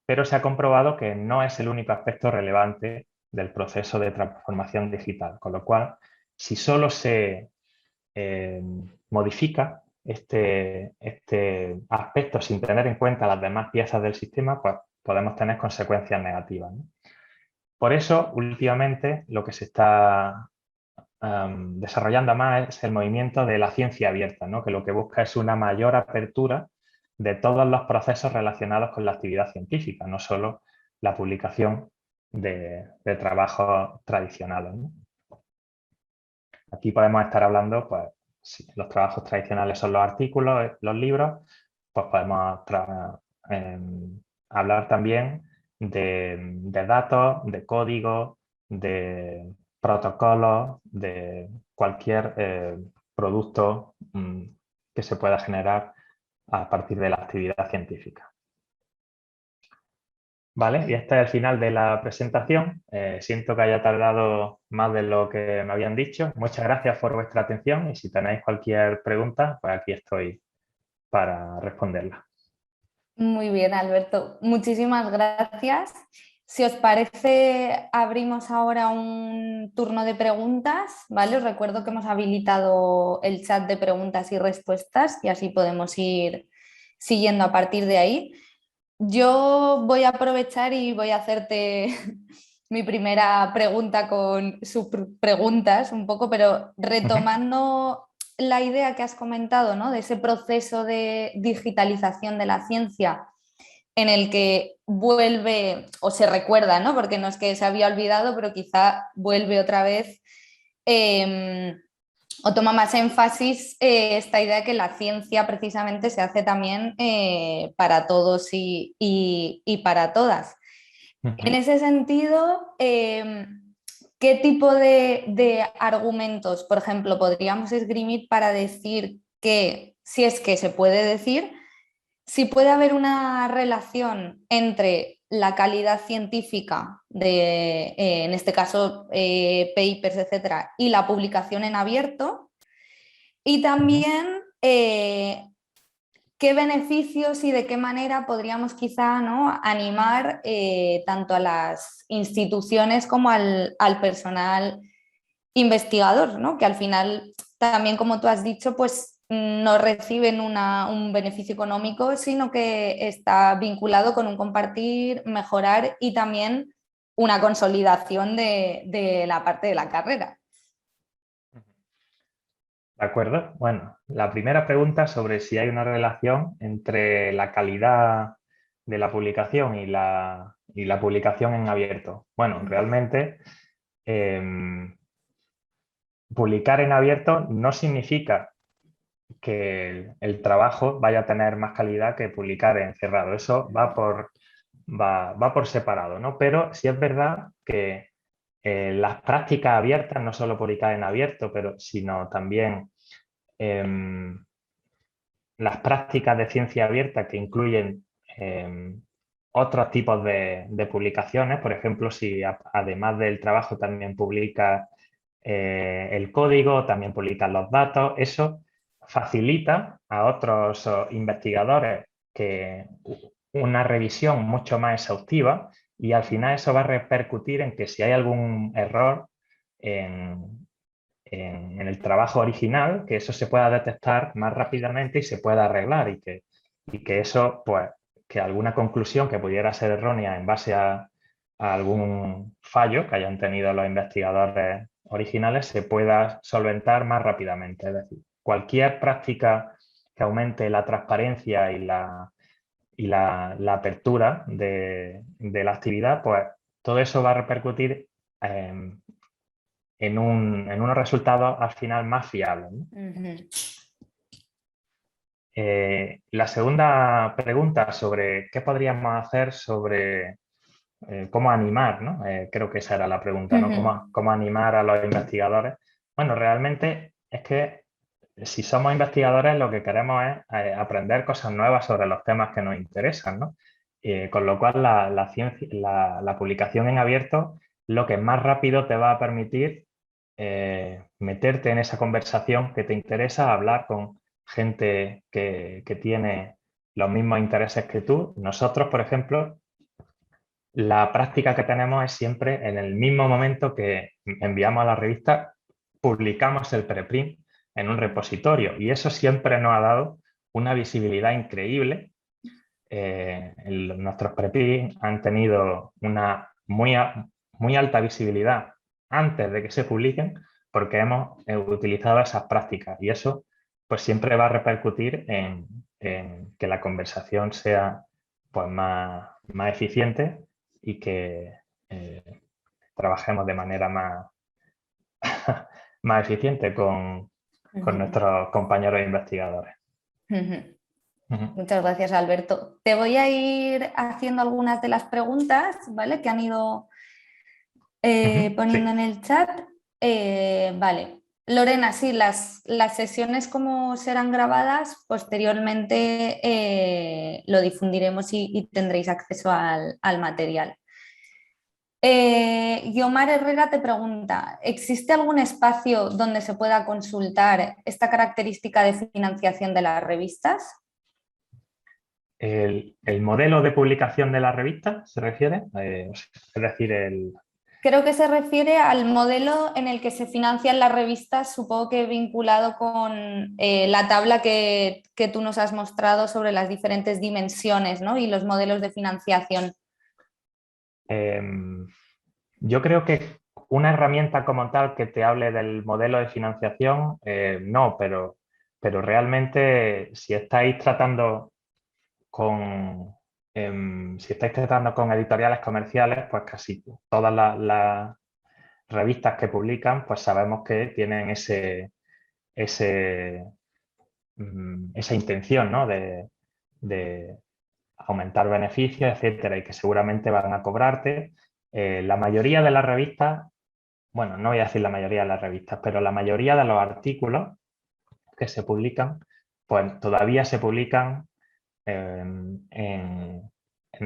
pero se ha comprobado que no es el único aspecto relevante del proceso de transformación digital, con lo cual, si solo se modifica este aspecto sin tener en cuenta las demás piezas del sistema, pues podemos tener consecuencias negativas, ¿no? Por eso, últimamente, lo que se está desarrollando más es el movimiento de la ciencia abierta, ¿no? Que lo que busca es una mayor apertura de todos los procesos relacionados con la actividad científica, no solo la publicación de trabajos tradicionales, ¿no? Aquí podemos estar hablando, pues, si los trabajos tradicionales son los artículos, los libros, pues podemos hablar también de datos, de código, de protocolos, de cualquier producto que se pueda generar a partir de la actividad científica. Vale, y este es el final de la presentación. Siento que haya tardado más de lo que me habían dicho. Muchas gracias por vuestra atención y si tenéis cualquier pregunta, pues aquí estoy para responderla. Muy bien, Alberto. Muchísimas gracias. Si os parece, abrimos ahora un turno de preguntas, ¿vale? Os recuerdo que hemos habilitado el chat de preguntas y respuestas y así podemos ir siguiendo a partir de ahí. Yo voy a aprovechar y voy a hacerte mi primera pregunta con subpreguntas un poco, pero retomando la idea que has comentado, ¿no? De ese proceso de digitalización de la ciencia en el que vuelve o se recuerda, ¿no? Porque no es que se había olvidado, pero quizá vuelve otra vez o toma más énfasis esta idea de que la ciencia precisamente se hace también para todos y para todas. En ese sentido, ¿qué tipo de argumentos, por ejemplo, podríamos esgrimir para decir que, si es que se puede decir, si puede haber una relación entre la calidad científica de, en este caso, papers, etcétera, y la publicación en abierto? Y también, ¿qué beneficios y de qué manera podríamos quizá, ¿no?, animar tanto a las instituciones como al personal investigador, ¿no? Que al final, también como tú has dicho, pues no reciben un beneficio económico, sino que está vinculado con un compartir, mejorar y también una consolidación de la parte de la carrera. De acuerdo. Bueno, la primera pregunta sobre si hay una relación entre la calidad de la publicación y la publicación en abierto. Bueno, realmente publicar en abierto no significa que el trabajo vaya a tener más calidad que publicar en cerrado. Eso va por separado, ¿no? Pero sí es verdad que las prácticas abiertas, no solo publicar en abierto, sino también las prácticas de ciencia abierta que incluyen otros tipos de publicaciones, por ejemplo, si además del trabajo también publica el código, también publica los datos, eso facilita a otros investigadores que una revisión mucho más exhaustiva y al final eso va a repercutir en que si hay algún error en el trabajo original, que eso se pueda detectar más rápidamente y se pueda arreglar y que eso, pues, que alguna conclusión que pudiera ser errónea en base a algún fallo que hayan tenido los investigadores originales se pueda solventar más rápidamente. Es decir, cualquier práctica que aumente la transparencia y la apertura de la actividad, pues todo eso va a repercutir en unos resultados al final más fiables, ¿no? La segunda pregunta sobre qué podríamos hacer sobre cómo animar, ¿no? Creo que esa era la pregunta, ¿no? ¿Cómo animar a los investigadores? Bueno, realmente es que si somos investigadores lo que queremos es aprender cosas nuevas sobre los temas que nos interesan, ¿no? Con lo cual la publicación en abierto lo que más rápido te va a permitir meterte en esa conversación que te interesa, hablar con gente que tiene los mismos intereses que tú. Nosotros, por ejemplo, la práctica que tenemos es siempre en el mismo momento que enviamos a la revista, publicamos el preprint en un repositorio y eso siempre nos ha dado una visibilidad increíble. Nuestros preprints han tenido una muy alta visibilidad antes de que se publiquen porque hemos utilizado esas prácticas y eso pues siempre va a repercutir en que la conversación sea pues más eficiente y que trabajemos de manera más eficiente con nuestros compañeros investigadores. Muchas gracias, Alberto. Te voy a ir haciendo algunas de las preguntas, ¿vale?, que han ido poniendo en el chat. Vale. Lorena, sí, las sesiones como serán grabadas, posteriormente lo difundiremos y tendréis acceso al material. Guiomar Herrera te pregunta, ¿existe algún espacio donde se pueda consultar esta característica de financiación de las revistas? ¿El modelo de publicación de la revista se refiere? Es decir, Creo que se refiere al modelo en el que se financian las revistas, supongo que vinculado con la tabla que tú nos has mostrado sobre las diferentes dimensiones, ¿no? Y los modelos de financiación. Yo creo que una herramienta como tal que te hable del modelo de financiación, no, pero realmente si estáis tratando si estáis tratando con editoriales comerciales, pues casi todas las revistas que publican, pues sabemos que tienen esa intención, ¿no? de aumentar beneficios, etcétera, y que seguramente van a cobrarte. La mayoría de las revistas, bueno, no voy a decir la mayoría de las revistas, pero la mayoría de los artículos que se publican, pues todavía se publican en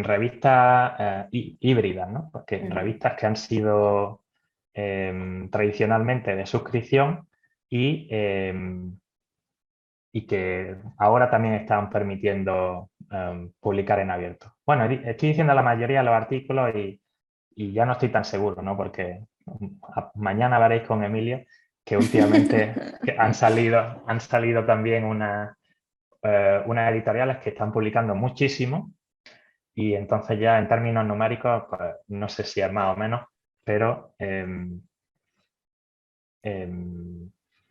revistas híbridas, ¿no? Porque revistas que han sido tradicionalmente de suscripción y que ahora también están permitiendo publicar en abierto. Bueno, estoy diciendo la mayoría de los artículos y ya no estoy tan seguro, ¿no? Porque mañana veréis con Emilio que últimamente han salido también unas editoriales que están publicando muchísimo y entonces ya en términos numéricos, pues, no sé si es más o menos, pero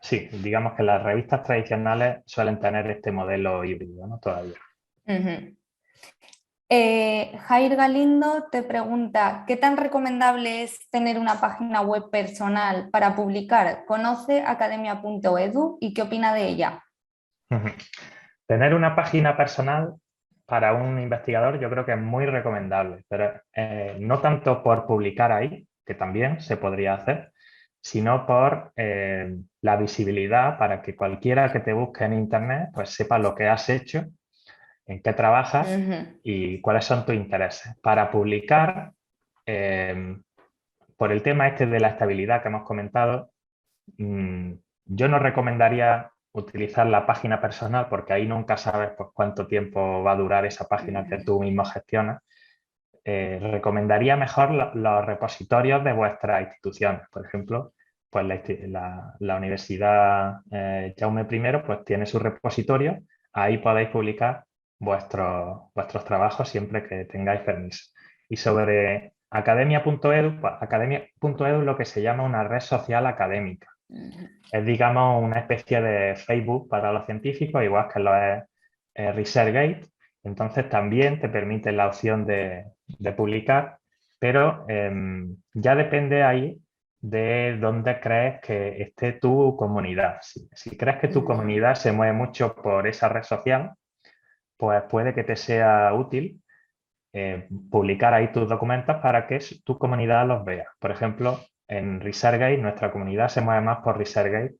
sí, digamos que las revistas tradicionales suelen tener este modelo híbrido, ¿no? Todavía. Jair Galindo te pregunta, ¿qué tan recomendable es tener una página web personal para publicar? ¿Conoce academia.edu y qué opina de ella? Tener una página personal para un investigador yo creo que es muy recomendable, pero no tanto por publicar ahí, que también se podría hacer, sino por la visibilidad para que cualquiera que te busque en Internet pues sepa lo que has hecho, en qué trabajas y cuáles son tus intereses. Para publicar, por el tema este de la estabilidad que hemos comentado, yo no recomendaría utilizar la página personal porque ahí nunca sabes pues, cuánto tiempo va a durar esa página que tú mismo gestionas. Recomendaría mejor los repositorios de vuestras instituciones. Por ejemplo, pues la Universidad Jaume I pues, tiene su repositorio. Ahí podéis publicar vuestros trabajos siempre que tengáis permiso. Y sobre academia.edu, pues academia.edu es lo que se llama una red social académica. Es, digamos, una especie de Facebook para los científicos, igual que lo es ResearchGate. Entonces también te permite la opción de publicar, pero ya depende ahí de dónde crees que esté tu comunidad. Si crees que tu comunidad se mueve mucho por esa red social, pues puede que te sea útil publicar ahí tus documentos para que tu comunidad los vea. Por ejemplo, en ResearchGate, nuestra comunidad se mueve más por ResearchGate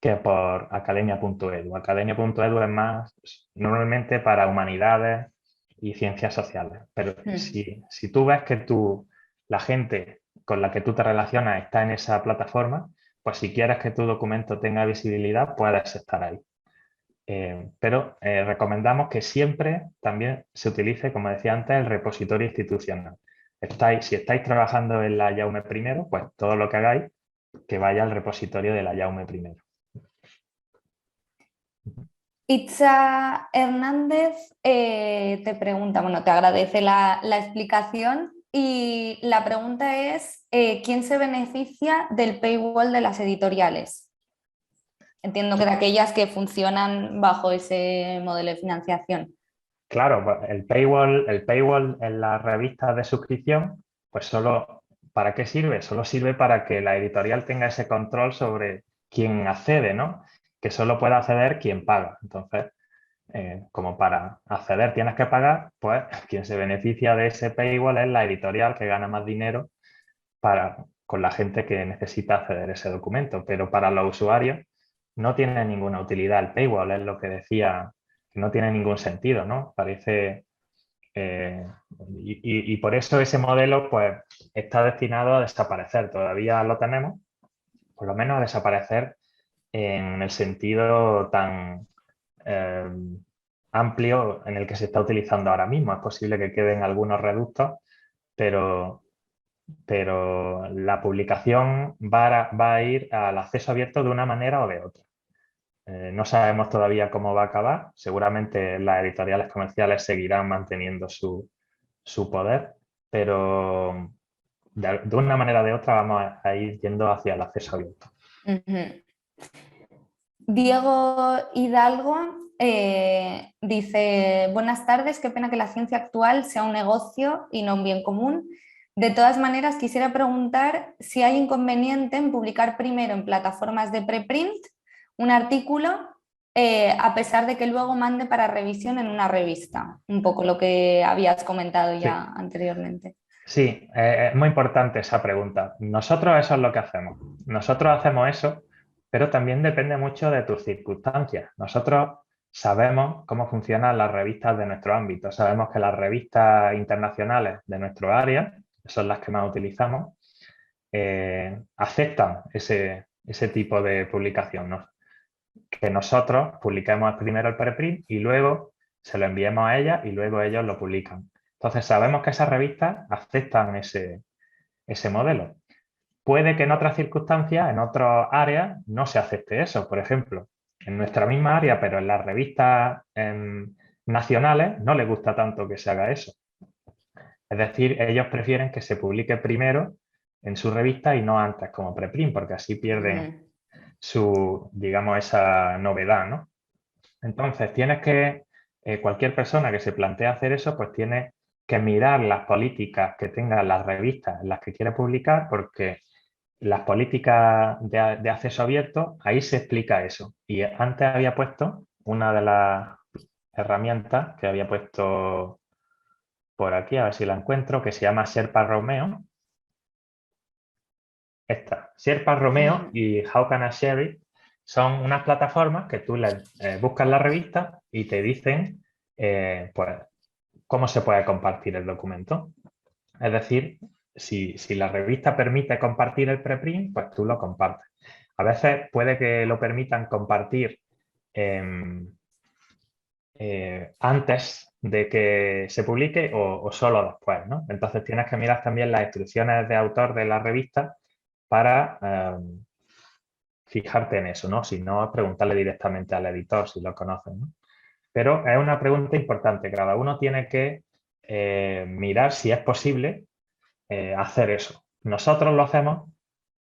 que por academia.edu. Academia.edu es más normalmente para humanidades y ciencias sociales. Pero si tú ves que la gente con la que tú te relacionas está en esa plataforma, pues si quieres que tu documento tenga visibilidad, puedes estar ahí. Pero recomendamos que siempre también se utilice, como decía antes, el repositorio institucional. Si estáis trabajando en la Jaume I, pues todo lo que hagáis, que vaya al repositorio de la Jaume I. Itza Hernández te pregunta, bueno, te agradece la explicación y la pregunta es, ¿quién se beneficia del paywall de las editoriales? Entiendo que de aquellas que funcionan bajo ese modelo de financiación. Claro, pues el paywall en las revistas de suscripción, pues ¿para qué sirve? Solo sirve para que la editorial tenga ese control sobre quién accede, ¿no? Que solo puede acceder quien paga. Entonces, como para acceder tienes que pagar, pues quien se beneficia de ese paywall es la editorial que gana más dinero con la gente que necesita acceder a ese documento, pero para los usuarios no tiene ninguna utilidad el paywall, es lo que decía, que no tiene ningún sentido, ¿no? Parece... y por eso ese modelo pues está destinado a desaparecer. Todavía lo tenemos, por lo menos a desaparecer en el sentido tan amplio en el que se está utilizando ahora mismo. Es posible que queden algunos reductos, pero la publicación va a ir al acceso abierto de una manera o de otra. No sabemos todavía cómo va a acabar. Seguramente las editoriales comerciales seguirán manteniendo su poder, pero de una manera o de otra vamos a ir yendo hacia el acceso abierto. Diego Hidalgo dice: buenas tardes, qué pena que la ciencia actual sea un negocio y no un bien común. De todas maneras, quisiera preguntar si hay inconveniente en publicar primero en plataformas de preprint un artículo a pesar de que luego mande para revisión en una revista. Un poco lo que habías comentado ya anteriormente. Sí, es muy importante esa pregunta. Nosotros eso es lo que hacemos. Nosotros hacemos eso, pero también depende mucho de tus circunstancias. Nosotros sabemos cómo funcionan las revistas de nuestro ámbito. Sabemos que las revistas internacionales de nuestro área, que son las que más utilizamos, aceptan ese tipo de publicación, ¿no? Que nosotros publiquemos primero el preprint y luego se lo enviemos a ellas y luego ellos lo publican. Entonces sabemos que esas revistas aceptan ese modelo. Puede que en otras circunstancias, en otras áreas, no se acepte eso. Por ejemplo, en nuestra misma área, pero en las revistas nacionales, no les gusta tanto que se haga eso. Es decir, ellos prefieren que se publique primero en su revista y no antes como preprint, porque así pierden digamos, esa novedad, ¿no? Entonces, cualquier persona que se plantea hacer eso, pues tiene que mirar las políticas que tengan las revistas en las que quiere publicar, porque las políticas de acceso abierto, ahí se explica eso. Y antes había puesto una de las herramientas que había puesto por aquí, a ver si la encuentro, que se llama Sherpa Romeo. Esta, Sherpa Romeo y How Can I Share It son unas plataformas que tú buscas la revista y te dicen pues, cómo se puede compartir el documento. Es decir, si la revista permite compartir el preprint, pues tú lo compartes. A veces puede que lo permitan compartir antes de que se publique o solo después, ¿no? Entonces tienes que mirar también las instrucciones de autor de la revista para fijarte en eso, ¿no? Si no, preguntarle directamente al editor si lo conocen, ¿no? Pero es una pregunta importante. Cada uno tiene que mirar si es posible hacer eso. Nosotros lo hacemos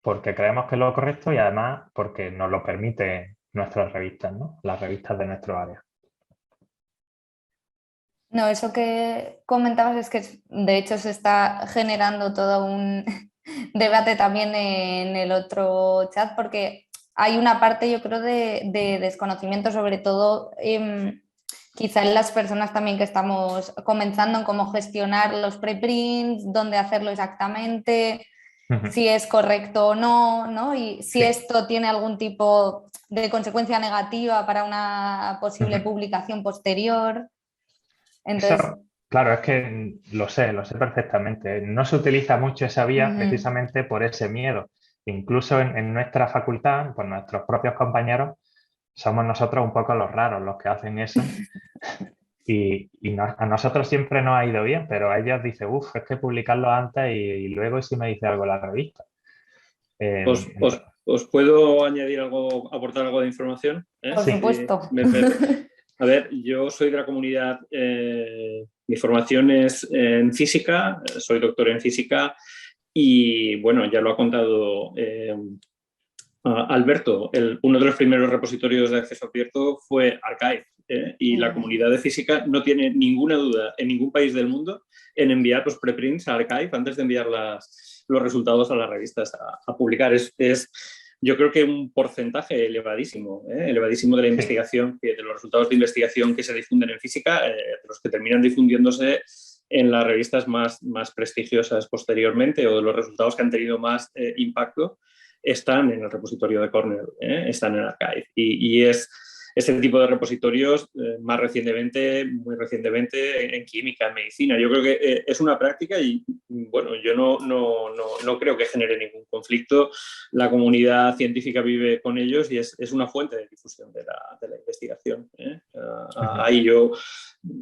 porque creemos que es lo correcto y además porque nos lo permiten nuestras revistas, ¿no? Las revistas de nuestro área. No, eso que comentabas es que de hecho se está generando todo un debate también en el otro chat, porque hay una parte, yo creo, de desconocimiento, sobre todo quizá en las personas también que estamos comenzando en cómo gestionar los preprints, dónde hacerlo exactamente, si es correcto o no, ¿no? Y si esto tiene algún tipo de consecuencia negativa para una posible publicación posterior. Entonces... Eso, claro, es que lo sé perfectamente. No se utiliza mucho esa vía precisamente por ese miedo. Incluso en nuestra facultad, pues nuestros propios compañeros, somos nosotros un poco los raros los que hacen eso. A nosotros siempre nos ha ido bien, pero a ellos dicen, uff, es que publicarlo antes y luego si me dice algo la revista. ¿Os puedo añadir algo, aportar algo de información? Por supuesto. A ver, yo soy de la comunidad, mi formación es en física, soy doctor en física y bueno, ya lo ha contado Alberto, uno de los primeros repositorios de acceso abierto fue Archive y la comunidad de física no tiene ninguna duda en ningún país del mundo en enviar los preprints a Archive antes de enviar los resultados a las revistas a publicar. Yo creo que un porcentaje elevadísimo de la investigación, de los resultados de investigación que se difunden en física, de los que terminan difundiéndose en las revistas más prestigiosas posteriormente, o de los resultados que han tenido más impacto, están en el repositorio de Cornell, están en Archive. Y es este tipo de repositorios más recientemente, muy recientemente, en química, en medicina. Yo creo que es una práctica y, bueno, yo no creo que genere ningún conflicto. La comunidad científica vive con ellos y es una fuente de difusión de la investigación. Ahí yo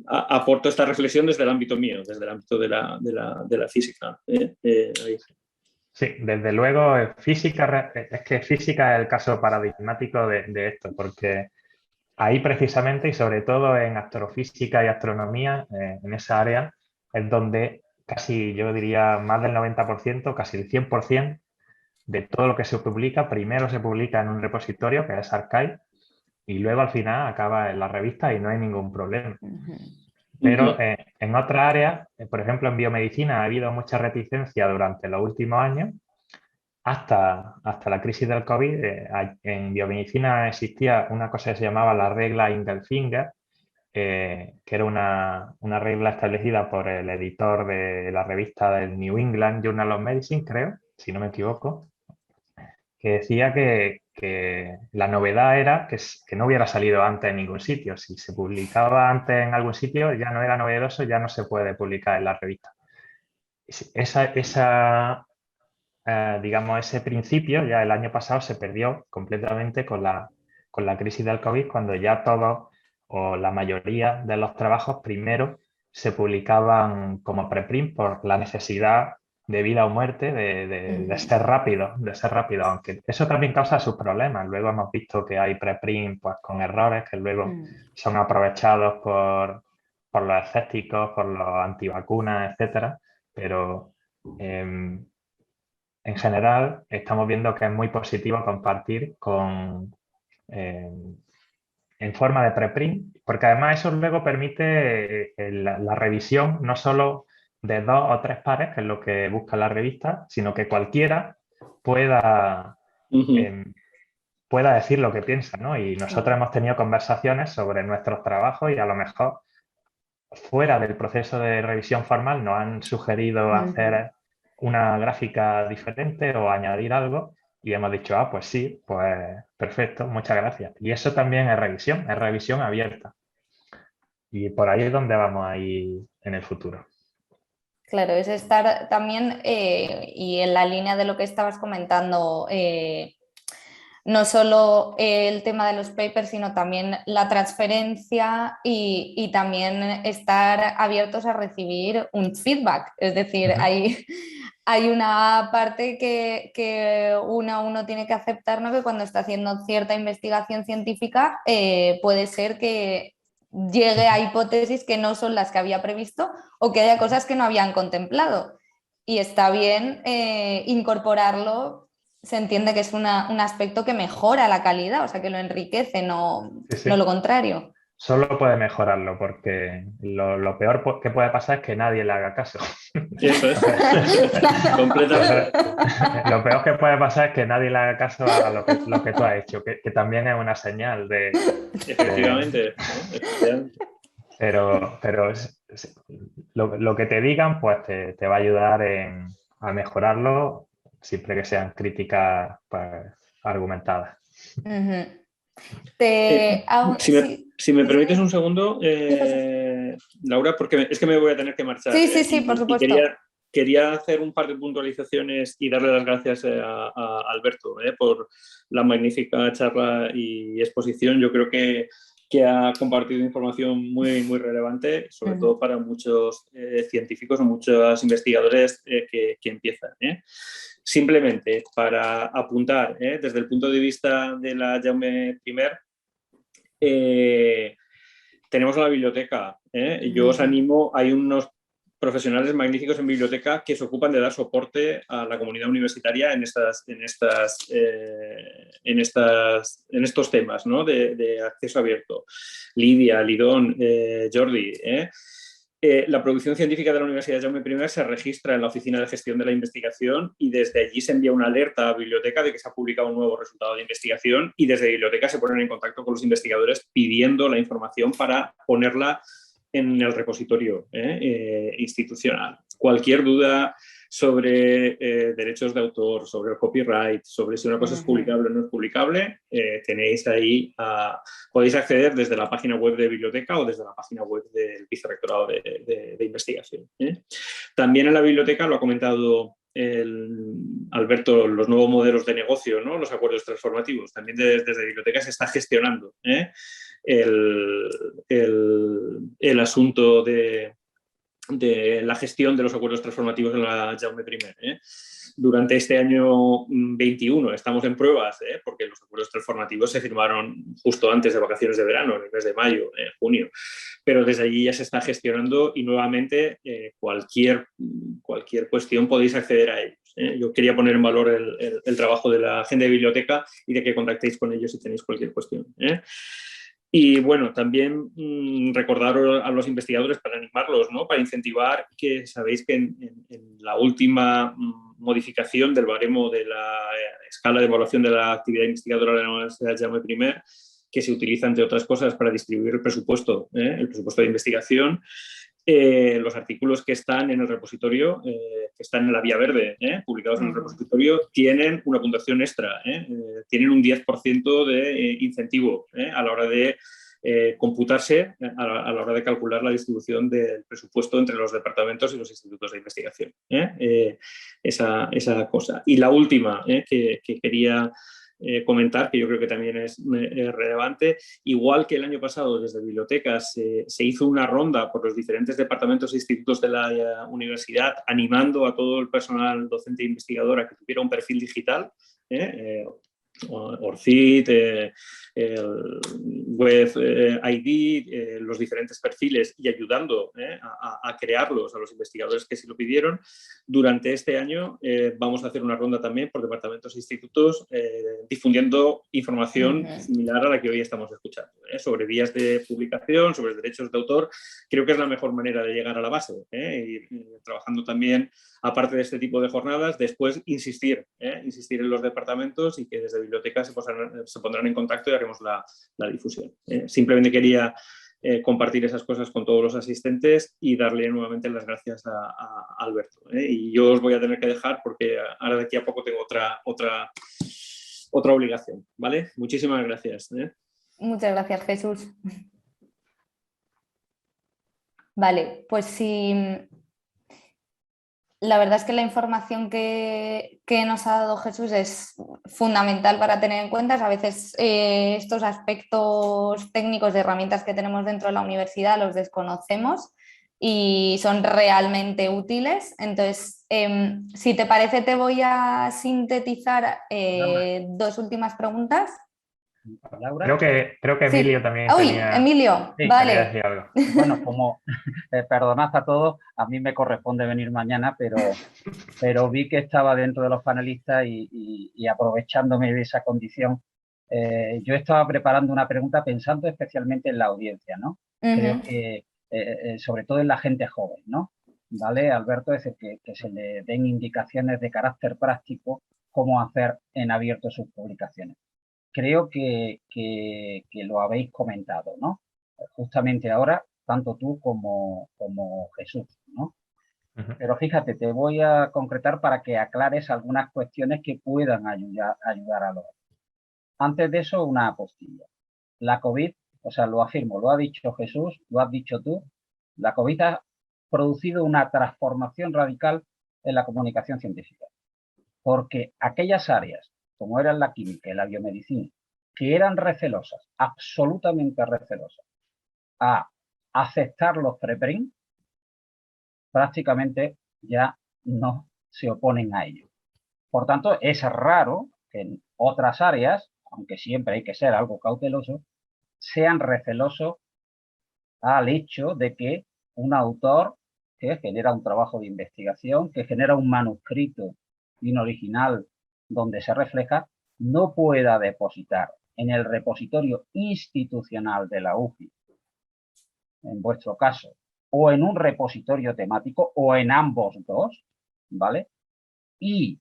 aporto esta reflexión desde el ámbito mío, desde el ámbito de la física. Ahí. Sí, desde luego, física, es que física es el caso paradigmático de esto, porque ahí precisamente, y sobre todo en astrofísica y astronomía, en esa área, es donde casi, yo diría, más del 90%, casi el 100% de todo lo que se publica, primero se publica en un repositorio, que es Archive, y luego al final acaba en la revista y no hay ningún problema. Pero en otras áreas, por ejemplo en biomedicina, ha habido mucha reticencia durante los últimos años, hasta la crisis del COVID. En biomedicina existía una cosa que se llamaba la regla Ingelfinger, que era una regla establecida por el editor de la revista del New England Journal of Medicine, creo, si no me equivoco, que decía que la novedad era que no hubiera salido antes en ningún sitio. Si se publicaba antes en algún sitio, ya no era novedoso, ya no se puede publicar en la revista. Digamos, ese principio ya el año pasado se perdió completamente con la crisis del COVID, cuando ya todos o la mayoría de los trabajos primero se publicaban como preprint por la necesidad de vida o muerte, de ser rápido, aunque eso también causa sus problemas. Luego hemos visto que hay preprint pues, con errores que luego son aprovechados por los escépticos, por los antivacunas, etcétera, pero en general estamos viendo que es muy positivo compartir en forma de preprint, porque además eso luego permite la revisión no solo de 2 o 3 pares, que es lo que busca la revista, sino que cualquiera pueda decir lo que piensa, ¿no? Y nosotros hemos tenido conversaciones sobre nuestros trabajos y a lo mejor fuera del proceso de revisión formal nos han sugerido hacer una gráfica diferente o añadir algo y hemos dicho, pues sí, pues perfecto, muchas gracias. Y eso también es revisión abierta. Y por ahí es donde vamos a ir en el futuro. Claro, es estar también, y en la línea de lo que estabas comentando, no solo el tema de los papers, sino también la transferencia y también estar abiertos a recibir un feedback. Es decir, hay una parte que uno tiene que aceptar, ¿no? Que cuando está haciendo cierta investigación científica puede ser que llegue a hipótesis que no son las que había previsto o que haya cosas que no habían contemplado. Y está bien incorporarlo. Se entiende que es un aspecto que mejora la calidad, o sea, que lo enriquece, no lo contrario. Solo puede mejorarlo, porque lo peor que puede pasar es que nadie le haga caso. Eso es. Completamente. Lo peor que puede pasar es que nadie le haga caso a lo que tú has hecho, que también es una señal de... Efectivamente. Pero lo que te digan, pues te va a ayudar a mejorarlo, siempre que sean críticas pues, argumentadas. Si me permites un segundo, Laura, porque es que me voy a tener que marchar. Sí, por supuesto. Quería hacer un par de puntualizaciones y darle las gracias a Alberto por la magnífica charla y exposición. Yo creo que ha compartido información muy, muy relevante, sobre todo para muchos científicos o muchos investigadores que empiezan. Simplemente para apuntar, desde el punto de vista de la Jaume I, tenemos la biblioteca. Yo os animo, hay unos profesionales magníficos en biblioteca que se ocupan de dar soporte a la comunidad universitaria en estos temas, ¿no? de acceso abierto. Lidia, Lidón, Jordi. La producción científica de la Universidad Jaume I se registra en la Oficina de Gestión de la Investigación y desde allí se envía una alerta a biblioteca de que se ha publicado un nuevo resultado de investigación y desde biblioteca se ponen en contacto con los investigadores pidiendo la información para ponerla en el repositorio institucional. Cualquier duda sobre derechos de autor, sobre el copyright, sobre si una cosa es publicable o no es publicable, tenéis ahí, podéis acceder desde la página web de biblioteca o desde la página web del Vicerrectorado de Investigación. También en la biblioteca, lo ha comentado Alberto, los nuevos modelos de negocio, ¿no? Los acuerdos transformativos. También desde biblioteca se está gestionando el asunto de la gestión de los acuerdos transformativos en la Jaume I. Durante este año 21 estamos en pruebas, porque los acuerdos transformativos se firmaron justo antes de vacaciones de verano, en el mes de mayo, junio, pero desde allí ya se está gestionando y nuevamente cualquier cuestión podéis acceder a ellos. Yo quería poner en valor el trabajo de la gente de biblioteca y de que contactéis con ellos si tenéis cualquier cuestión. Y bueno, también recordar a los investigadores para animarlos, ¿no? Para incentivar, que sabéis que en la última modificación del baremo de la escala de evaluación de la actividad investigadora de la Universidad Jaume I, que se utiliza, entre otras cosas, para distribuir el presupuesto de investigación, los artículos que están en el repositorio, que están en la vía verde, publicados en el repositorio, tienen una puntuación extra, tienen un 10% de incentivo a la hora de computarse, a la hora de calcular la distribución del presupuesto entre los departamentos y los institutos de investigación. Esa cosa. Y la última que quería comentar, que yo creo que también es relevante, igual que el año pasado desde bibliotecas se hizo una ronda por los diferentes departamentos e institutos de la universidad animando a todo el personal docente e investigador a que tuviera un perfil digital, ORCID, el Web ID, los diferentes perfiles, y ayudando a crearlos a los investigadores que sí lo pidieron. Durante este año vamos a hacer una ronda también por departamentos e institutos difundiendo información similar a la que hoy estamos escuchando, sobre vías de publicación, sobre derechos de autor. Creo que es la mejor manera de llegar a la base, y trabajando también, aparte de este tipo de jornadas, después insistir en los departamentos y que desde bibliotecas se pondrán en contacto y haremos la difusión. Simplemente quería compartir esas cosas con todos los asistentes y darle nuevamente las gracias a Alberto. Y yo os voy a tener que dejar porque ahora de aquí a poco tengo otra obligación, ¿vale? Muchísimas gracias. Muchas gracias, Jesús. Vale, pues sí. La verdad es que la información que nos ha dado Jesús es fundamental para tener en cuenta. A veces estos aspectos técnicos de herramientas que tenemos dentro de la universidad los desconocemos y son realmente útiles. Entonces, si te parece, te voy a sintetizar dos últimas preguntas. Laura. Creo que Emilio sí. también Uy, tenía... Emilio, sí, vale. quería decir algo. Bueno, como perdonad a todos, a mí me corresponde venir mañana, pero vi que estaba dentro de los panelistas y aprovechándome de esa condición, yo estaba preparando una pregunta pensando especialmente en la audiencia, ¿no? Creo que sobre todo en la gente joven, ¿no? ¿Vale, Alberto? Es decir, que se le den indicaciones de carácter práctico cómo hacer en abierto sus publicaciones. Creo que lo habéis comentado, ¿no? Justamente ahora, tanto tú como Jesús, ¿no? Pero fíjate, te voy a concretar para que aclares algunas cuestiones que puedan ayudar a los... Antes de eso, una apostilla. La COVID, o sea, lo afirmo, lo ha dicho Jesús, lo has dicho tú, la COVID ha producido una transformación radical en la comunicación científica. Porque aquellas áreas, como eran la química y la biomedicina, que eran recelosas, absolutamente recelosas, a aceptar los preprint, prácticamente ya no se oponen a ello. Por tanto, es raro que en otras áreas, aunque siempre hay que ser algo cauteloso, sean recelosos al hecho de que un autor que genera un trabajo de investigación, que genera un manuscrito y un original donde se refleja, no pueda depositar en el repositorio institucional de la UCI, en vuestro caso, o en un repositorio temático, o en ambos dos, ¿vale? Y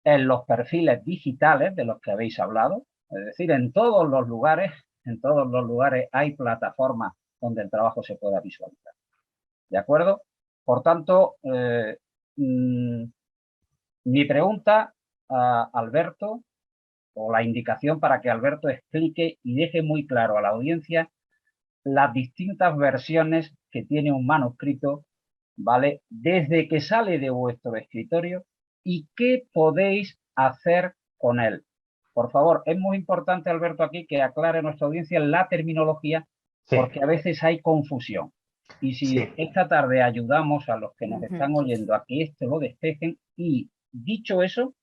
en los perfiles digitales de los que habéis hablado, es decir, en todos los lugares hay plataformas donde el trabajo se pueda visualizar. ¿De acuerdo? Por tanto, mi pregunta a Alberto, o la indicación para que Alberto explique y deje muy claro a la audiencia las distintas versiones que tiene un manuscrito, ¿vale? Desde que sale de vuestro escritorio y qué podéis hacer con él. Por favor, es muy importante, Alberto, aquí que aclare a nuestra audiencia la terminología, Sí. porque a veces hay confusión. Y si Sí. esta tarde ayudamos a los que nos están oyendo a que esto lo despejen, y dicho eso,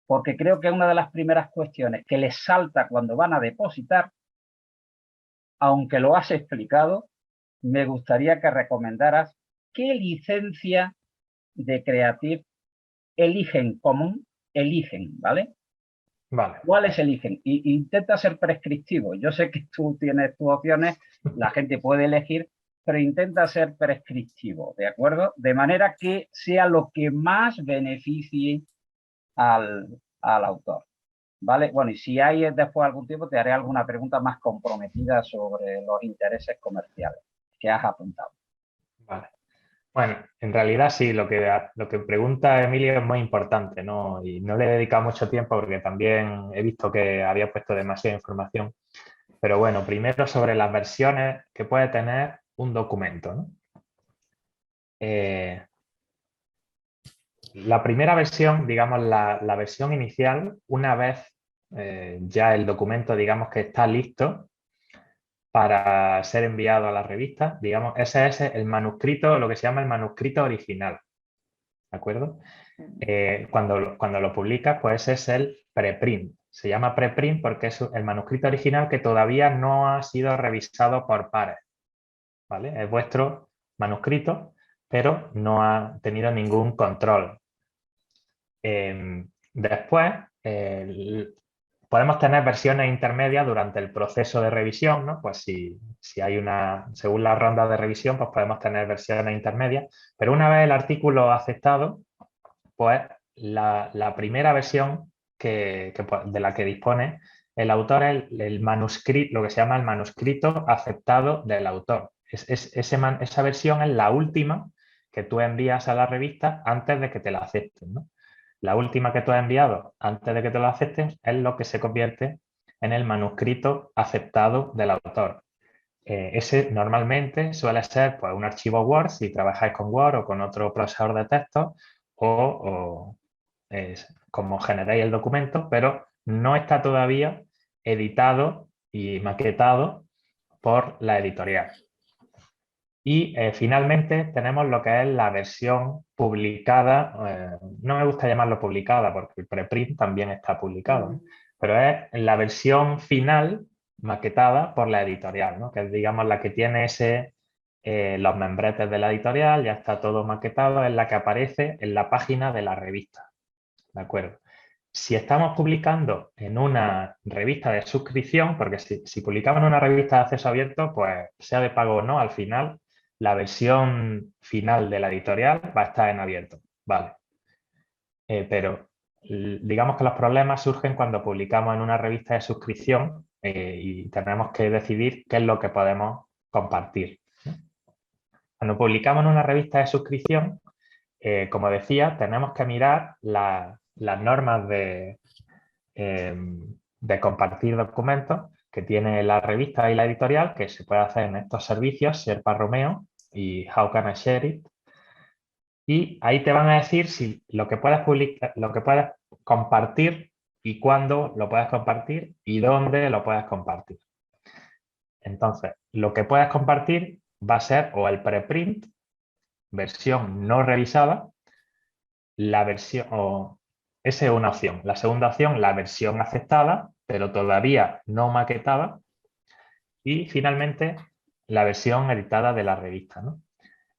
porque creo que es una de las primeras cuestiones que les salta cuando van a depositar, aunque lo has explicado, me gustaría que recomendaras qué licencia de Creative eligen, ¿vale? Vale. ¿Cuáles eligen? Y intenta ser prescriptivo. Yo sé que tú tienes tus opciones, la gente puede elegir, pero intenta ser prescriptivo, ¿de acuerdo? De manera que sea lo que más beneficie al autor, ¿vale? Bueno, y si hay después algún tiempo, te haré alguna pregunta más comprometida sobre los intereses comerciales que has apuntado. Vale. Bueno, en realidad sí, lo que pregunta Emilio es muy importante, ¿no? Y no le he dedicado mucho tiempo porque también he visto que había puesto demasiada información. Pero bueno, primero sobre las versiones que puede tener un documento, ¿no? La primera versión, digamos, la versión inicial, una vez ya el documento, digamos, que está listo para ser enviado a la revista, digamos, ese es el manuscrito, lo que se llama el manuscrito original, ¿de acuerdo? Cuando lo publicas, pues es el preprint. Se llama preprint porque es el manuscrito original que todavía no ha sido revisado por pares, ¿vale? Es vuestro manuscrito, pero no ha tenido ningún control. Después, podemos tener versiones intermedias durante el proceso de revisión, ¿no? Pues si hay según la ronda de revisión, pues podemos tener versiones intermedias, pero una vez el artículo aceptado, pues la primera versión de la que dispone el autor es el manuscrito, lo que se llama el manuscrito aceptado del autor. Esa versión es la última que tú envías a la revista antes de que te la acepten, ¿no? La última que tú has enviado antes de que te lo acepten es lo que se convierte en el manuscrito aceptado del autor. Ese normalmente suele ser pues, un archivo Word si trabajáis con Word o con otro procesador de textos o como generéis el documento, pero no está todavía editado y maquetado por la editorial. Y finalmente tenemos lo que es la versión publicada, no me gusta llamarlo publicada porque el preprint también está publicado, ¿no? Pero es la versión final maquetada por la editorial, ¿no? Que es, digamos, la que tiene los membretes de la editorial, ya está todo maquetado, es la que aparece en la página de la revista, ¿de acuerdo? Si estamos publicando en una revista de suscripción, porque si publicamos en una revista de acceso abierto, pues sea de pago o no, al final la versión final de la editorial va a estar en abierto, ¿vale? Pero digamos que los problemas surgen cuando publicamos en una revista de suscripción y tenemos que decidir qué es lo que podemos compartir, ¿no? Cuando publicamos en una revista de suscripción, como decía, tenemos que mirar las normas de compartir documentos que tiene la revista y la editorial, que se puede hacer en estos servicios, Sherpa Romeo y How Can I Share It. Y ahí te van a decir si lo que puedes publicar, lo que puedes compartir y cuándo lo puedes compartir y dónde lo puedes compartir. Entonces, lo que puedes compartir va a ser o el preprint, versión no revisada, la versión, esa es una opción. La segunda opción, la versión aceptada, pero todavía no maquetada. Y finalmente, la versión editada de la revista, ¿no?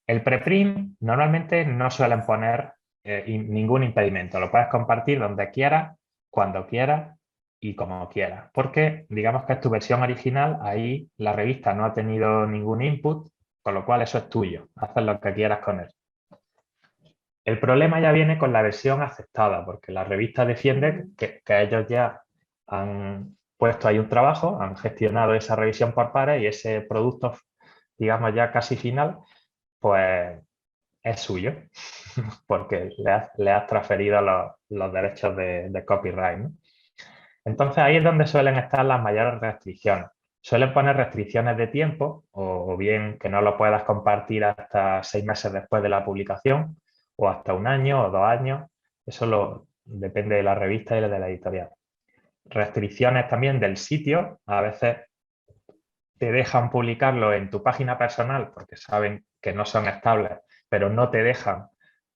El preprint normalmente no suelen poner ningún impedimento. Lo puedes compartir donde quieras, cuando quieras y como quieras. Porque digamos que es tu versión original, ahí la revista no ha tenido ningún input, con lo cual eso es tuyo. Haces lo que quieras con él. El problema ya viene con la versión aceptada, porque la revista defiende que ellos ya han puesto ahí un trabajo, han gestionado esa revisión por pares y ese producto digamos, ya casi final, pues es suyo, porque le has transferido los derechos de copyright, ¿no? Entonces ahí es donde suelen estar las mayores restricciones. Suelen poner restricciones de tiempo, o bien que no lo puedas compartir hasta 6 meses después de la publicación, o hasta 1 año o 2 años. Eso depende de la revista y de la editorial. Restricciones también del sitio. A veces te dejan publicarlo en tu página personal porque saben que no son estables, pero no te dejan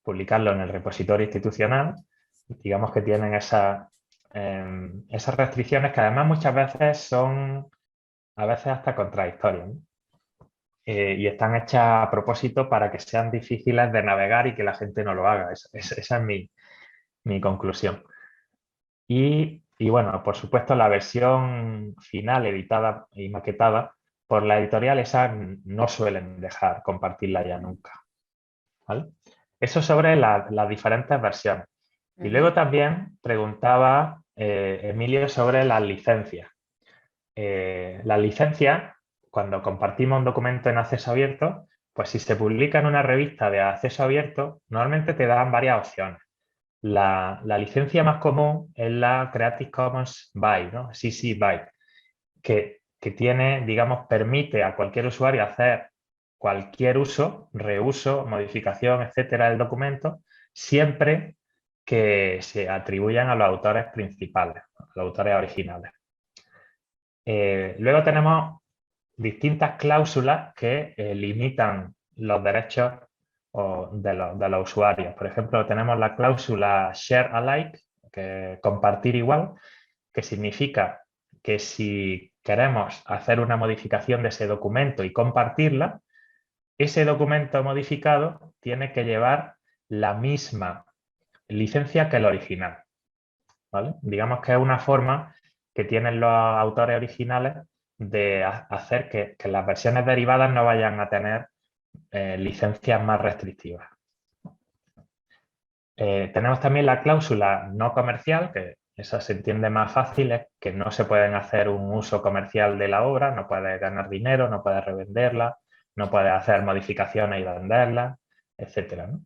publicarlo en el repositorio institucional. Digamos que tienen esas restricciones que además muchas veces son hasta contradictorias, ¿no? Y están hechas a propósito para que sean difíciles de navegar y que la gente no lo haga. Esa es mi conclusión. Y bueno, por supuesto, la versión final, editada y maquetada por la editorial, esa no suelen dejar compartirla ya nunca, ¿vale? Eso sobre las diferentes versiones. Y luego también preguntaba Emilio sobre las licencias. Las licencias, cuando compartimos un documento en acceso abierto, pues si se publica en una revista de acceso abierto, normalmente te dan varias opciones. La licencia más común es la Creative Commons BY, ¿no? CC BY, que tiene, digamos, permite a cualquier usuario hacer cualquier uso, reuso, modificación, etcétera, del documento, siempre que se atribuyan a los autores principales, a los autores originales. Luego tenemos distintas cláusulas que limitan los derechos de los usuarios. Por ejemplo, tenemos la cláusula Share Alike, que compartir igual, que significa que si queremos hacer una modificación de ese documento y compartirla, ese documento modificado tiene que llevar la misma licencia que el original, ¿vale? Digamos que es una forma que tienen los autores originales de hacer que las versiones derivadas no vayan a tener licencias más restrictivas. Tenemos también la cláusula no comercial, que esa se entiende más fácil, es que no se pueden hacer un uso comercial de la obra, no puedes ganar dinero, no puedes revenderla, no puedes hacer modificaciones y venderlas, etcétera, ¿no?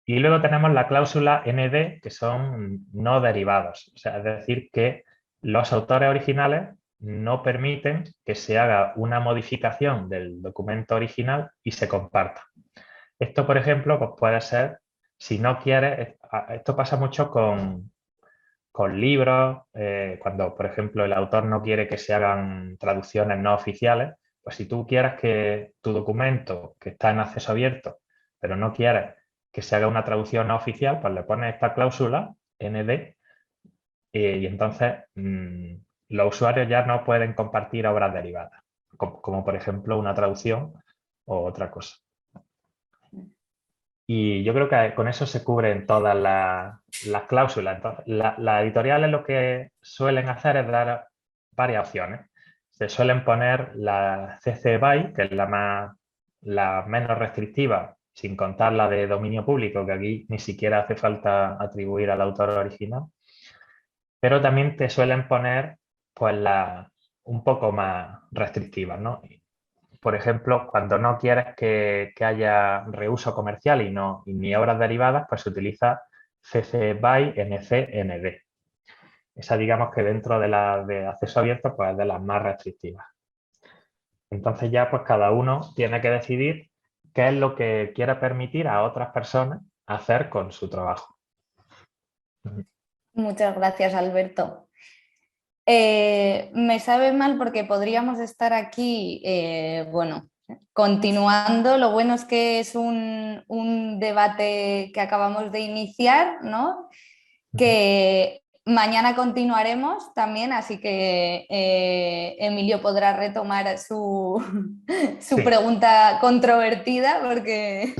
Y luego tenemos la cláusula ND, que son no derivados, o sea, es decir, que los autores originales no permiten que se haga una modificación del documento original y se comparta. Esto, por ejemplo, pues puede ser, si no quieres, esto pasa mucho con libros, cuando, por ejemplo, el autor no quiere que se hagan traducciones no oficiales, pues si tú quieres que tu documento, que está en acceso abierto, pero no quieres que se haga una traducción no oficial, pues le pones esta cláusula, ND, y entonces los usuarios ya no pueden compartir obras derivadas, como por ejemplo una traducción o otra cosa. Y yo creo que con eso se cubren todas las cláusulas. Entonces, las editoriales lo que suelen hacer es dar varias opciones. Se suelen poner la CC BY, que es la menos restrictiva, sin contar la de dominio público, que aquí ni siquiera hace falta atribuir al autor original. Pero también te suelen poner pues un poco más restrictivas, ¿no? Por ejemplo, cuando no quieres que haya reuso comercial y ni obras derivadas, pues se utiliza CC BY NC ND. Esa, digamos que dentro de la de acceso abierto, pues es de las más restrictivas. Entonces ya pues cada uno tiene que decidir qué es lo que quiere permitir a otras personas hacer con su trabajo. Muchas gracias, Alberto. Me sabe mal porque podríamos estar aquí, bueno, continuando. Lo bueno es que es un debate que acabamos de iniciar, ¿no? Que mañana continuaremos también, así que Emilio podrá retomar su pregunta controvertida porque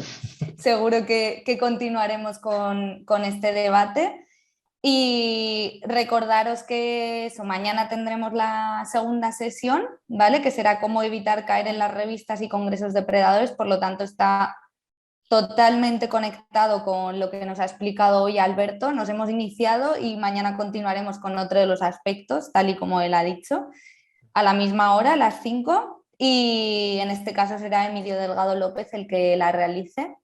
seguro que continuaremos con este debate. Y recordaros que mañana tendremos la segunda sesión, ¿vale? Que será cómo evitar caer en las revistas y congresos depredadores, por lo tanto está totalmente conectado con lo que nos ha explicado hoy Alberto. Nos hemos iniciado y mañana continuaremos con otro de los aspectos, tal y como él ha dicho, a la misma hora, a las 5. y en este caso será Emilio Delgado López el que la realice.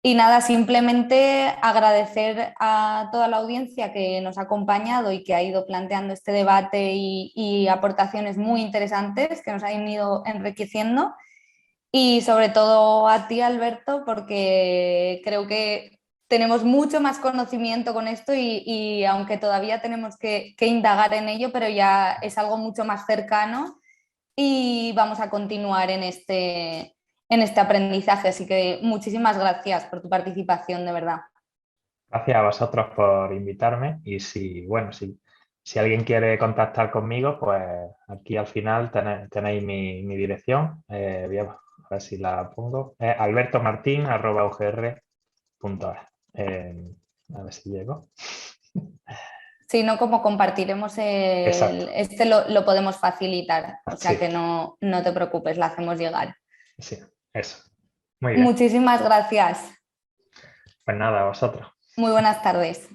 Y nada, simplemente agradecer a toda la audiencia que nos ha acompañado y que ha ido planteando este debate y aportaciones muy interesantes que nos han ido enriqueciendo. Y sobre todo a ti, Alberto, porque creo que tenemos mucho más conocimiento con esto y aunque todavía tenemos que indagar en ello, pero ya es algo mucho más cercano y vamos a continuar en este aprendizaje. Así que muchísimas gracias por tu participación, de verdad. Gracias a vosotros por invitarme y si alguien quiere contactar conmigo, pues aquí al final tenéis mi dirección. Voy a ver si la pongo. Es albertomartin@ugr.es. A ver si llego. Si no, como compartiremos Exacto. este lo podemos facilitar. O sea Sí. que no te preocupes, la hacemos llegar. Sí, eso. Muy bien. Muchísimas gracias. Pues nada, a vosotros. Muy buenas tardes.